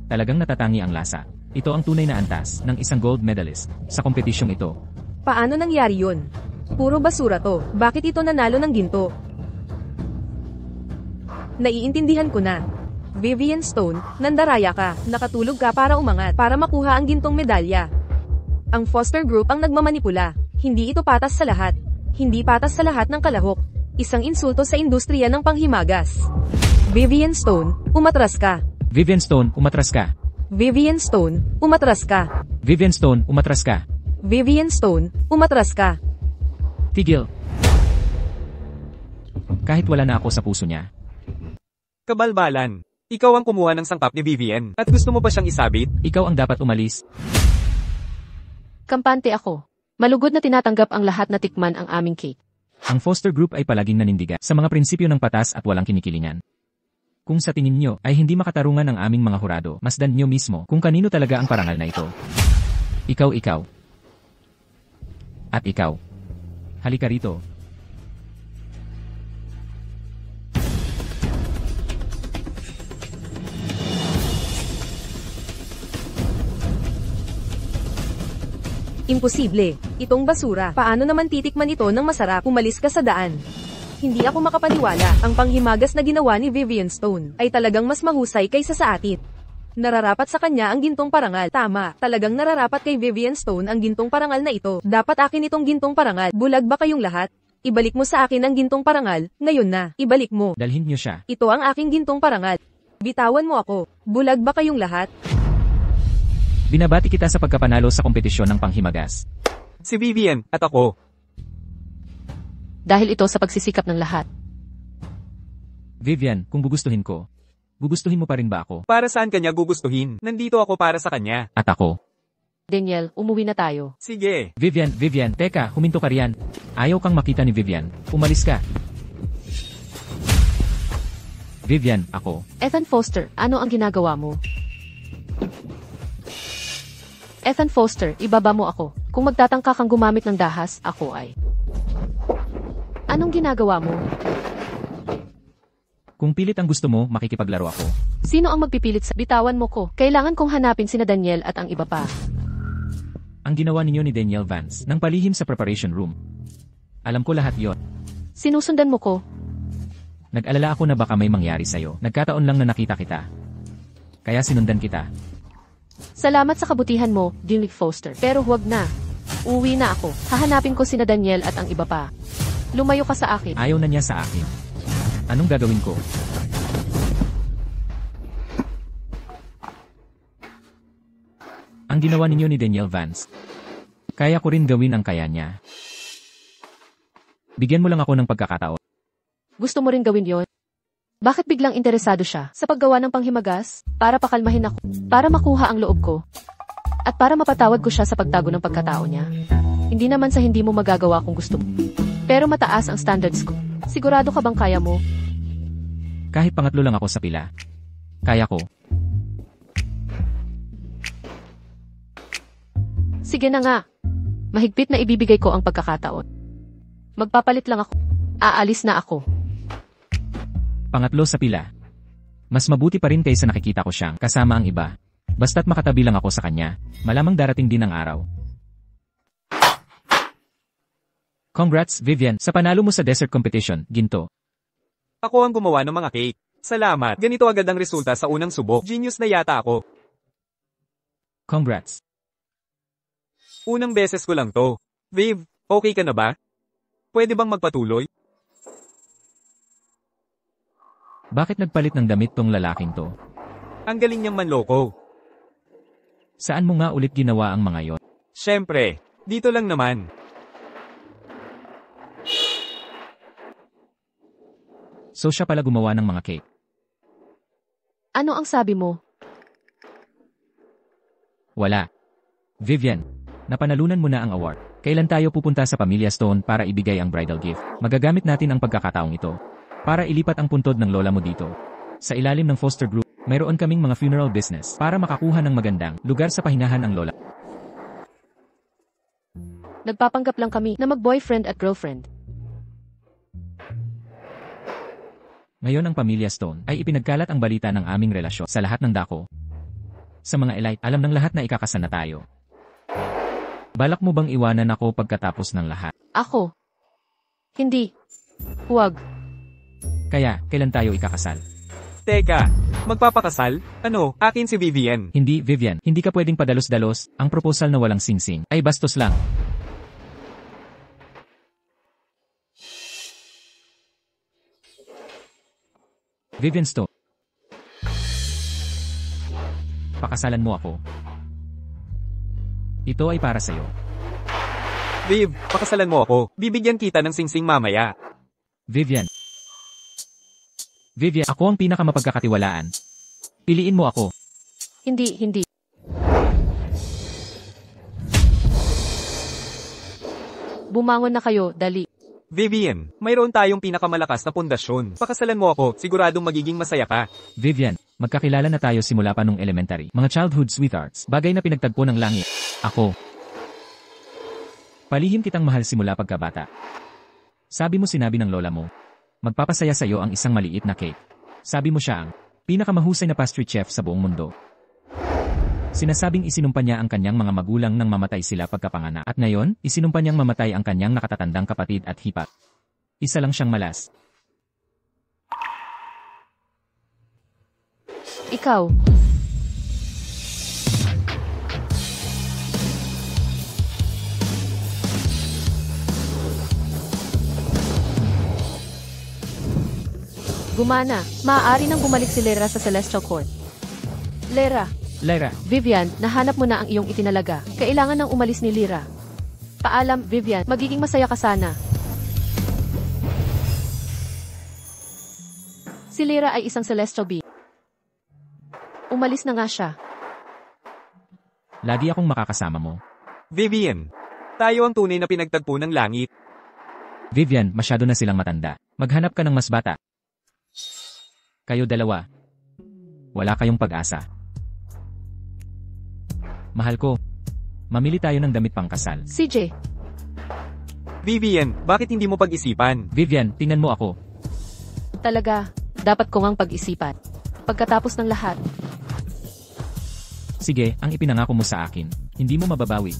Talagang natatangi ang lasa. Ito ang tunay na antas ng isang gold medalist sa kompetisyong ito. Paano nangyari yun? Puro basura to. Bakit ito nanalo ng ginto? Naiintindihan ko na. Vivian Stone, nandaraya ka, nakatulog ka para umangat, para makuha ang gintong medalya. Ang Foster Group ang nagmamanipula. Hindi ito patas sa lahat. Hindi patas sa lahat ng kalahok. Isang insulto sa industriya ng panghimagas. Vivian Stone, umatras ka. Vivian Stone, umatras ka. Vivian Stone, umatras ka. Vivian Stone, umatras ka. Vivian Stone, umatras ka. Tigil. Kahit wala na ako sa puso niya. Kabalbalan. Ikaw ang kumuha ng sangkap ni Vivian, at gusto mo ba siyang isabit? Ikaw ang dapat umalis. Kampante ako. Malugod na tinatanggap ang lahat na tikman ang aming cake. Ang Foster Group ay palaging nanindigan sa mga prinsipyo ng patas at walang kinikilingan. Kung sa tingin nyo ay hindi makatarungan ang aming mga hurado, masdan nyo mismo kung kanino talaga ang parangal na ito. Ikaw. At ikaw. Halika rito. Imposible. Itong basura. Paano naman titikman ito ng masarap? Umalis ka sa daan. Hindi ako makapaniwala. Ang panghimagas na ginawa ni Vivian Stone ay talagang mas mahusay kaysa sa atin. Nararapat sa kanya ang gintong parangal. Tama, talagang nararapat kay Vivian Stone ang gintong parangal na ito. Dapat akin itong gintong parangal. Bulag ba kayong lahat? Ibalik mo sa akin ang gintong parangal. Ngayon na, ibalik mo. Dalhin nyo siya. Ito ang aking gintong parangal. Bitawan mo ako. Bulag ba kayong lahat? Binabati kita sa pagkapanalo sa kompetisyon ng panghimagas. Si Vivian, at ako. Dahil ito sa pagsisikap ng lahat. Vivian, kung gugustuhin ko, gugustuhin mo pa rin ba ako? Para saan kanya gugustuhin? Nandito ako para sa kanya. At ako? Daniel, umuwi na tayo. Sige. Vivian, teka, huminto ka riyan. Ayaw kang makita ni Vivian. Umalis ka. Vivian, ako. Ethan Foster, ano ang ginagawa mo? Ethan Foster, ibaba mo ako. Kung magtatangka kang gumamit ng dahas, ako ay. Anong ginagawa mo? Kung pilit ang gusto mo, makikipaglaro ako. Sino ang magpipilit sa bitawan mo ko? Kailangan kong hanapin sina Daniel at ang iba pa. Ang ginawa ninyo ni Daniel Vance nang palihim sa preparation room. Alam ko lahat yon. Sinusundan mo ko. Nag-alala ako na baka may mangyari sa'yo. Nagkataon lang na nakita kita. Kaya sinundan kita. Salamat sa kabutihan mo, Dinwick Foster. Pero huwag na. Uwi na ako. Hahanapin ko sina Daniel at ang iba pa. Lumayo ka sa akin. Ayaw na niya sa akin. Anong gagawin ko? Ang ginawa ninyo ni Daniel Vance. Kaya ko rin gawin ang kaya niya. Bigyan mo lang ako ng pagkakataon. Gusto mo rin gawin yon? Bakit biglang interesado siya sa paggawa ng panghimagas? Para pakalmahin ako. Para makuha ang loob ko. At para mapatawad ko siya sa pagtago ng pagkatao niya. Hindi naman sa hindi mo magagawa kung gusto mo. Pero mataas ang standards ko. Sigurado ka bang kaya mo? Kahit pangatlo lang ako sa pila. Kaya ko. Sige na nga. Mahigpit na ibibigay ko ang pagkakataon. Magpapalit lang ako. Aalis na ako. Pangatlo sa pila. Mas mabuti pa rin kaysa nakikita ko siyang kasama ang iba. Basta't makatabi lang ako sa kanya, malamang darating din ang araw. Congrats, Vivian, sa panalo mo sa dessert competition, ginto. Ako ang gumawa ng mga cake. Salamat. Ganito agad ang resulta sa unang subok. Genius na yata ako. Congrats. Unang beses ko lang to. Viv, okay ka na ba? Pwede bang magpatuloy? Bakit nagpalit ng damit tong lalaking to? Ang galing niyang manloko. Saan mo nga ulit ginawa ang mga yon? Siyempre, dito lang naman. So siya pala gumawa ng mga cake. Ano ang sabi mo? Wala. Vivian, napanalunan mo na ang award. Kailan tayo pupunta sa Pamilya Stone para ibigay ang bridal gift? Magagamit natin ang pagkakataong ito para ilipat ang puntod ng lola mo dito. Sa ilalim ng Foster Group, mayroon kaming mga funeral business para makakuha ng magandang lugar sa pahinahan ang lola. Nagpapanggap lang kami na mag-boyfriend at girlfriend. Ngayon ang Pamilya Stone ay ipinagkalat ang balita ng aming relasyon sa lahat ng dako. Sa mga elite, alam ng lahat na ikakasal na tayo. Balak mo bang iwanan ako pagkatapos ng lahat? Ako? Hindi. Huwag. Kaya, kailan tayo ikakasal? Teka, magpapakasal? Ano, akin si Vivian. Hindi, Vivian, hindi ka pwedeng padalos-dalos. Ang proposal na walang singsing ay bastos lang. Vivian Stone. Pakasalan mo ako. Ito ay para sa'yo. Viv, pakasalan mo ako. Bibigyan kita ng singsing mamaya. Vivian. Vivian, ako ang pinakamapagkakatiwalaan. Piliin mo ako. Hindi. Bumangon na kayo, dali. Vivian, mayroon tayong pinakamalakas na pundasyon. Pakasalan mo ako, siguradong magiging masaya ka. Vivian, magkakilala na tayo simula pa nung elementary. Mga childhood sweethearts, bagay na pinagtagpo ng langit. Ako. Palihim kitang mahal simula pagkabata. Sabi mo sinabi ng lola mo, magpapasaya sa iyo ang isang maliit na cake. Sabi mo siya ang pinakamahusay na pastry chef sa buong mundo. Sinasabing isinumpa niya ang kanyang mga magulang nang mamatay sila pagkapanganak. At ngayon, isinumpa niyang mamatay ang kanyang nakatatandang kapatid at hipat. Isa lang siyang malas. Ikaw. Gumana, maaari nang bumalik si Lera sa Celestial Court. Lera. Vivian, nahanap mo na ang iyong itinalaga. Kailangan nang umalis ni Lyra. Paalam, Vivian, magiging masaya ka sana. Si Lyra ay isang Celestial Being. Umalis na nga siya. Lagi akong makakasama mo. Vivian, tayo ang tunay na pinagtagpo ng langit. Vivian, masyado na silang matanda. Maghanap ka ng mas bata. Kayo dalawa. Wala kayong pag-asa. Mahal ko. Mamili tayo ng damit pang kasal. CJ. Vivian, bakit hindi mo pag-isipan? Vivian, tingnan mo ako. Talaga, dapat ko ngang pag-isipan. Pagkatapos ng lahat. Sige, ang ipinangako mo sa akin, hindi mo mababawi.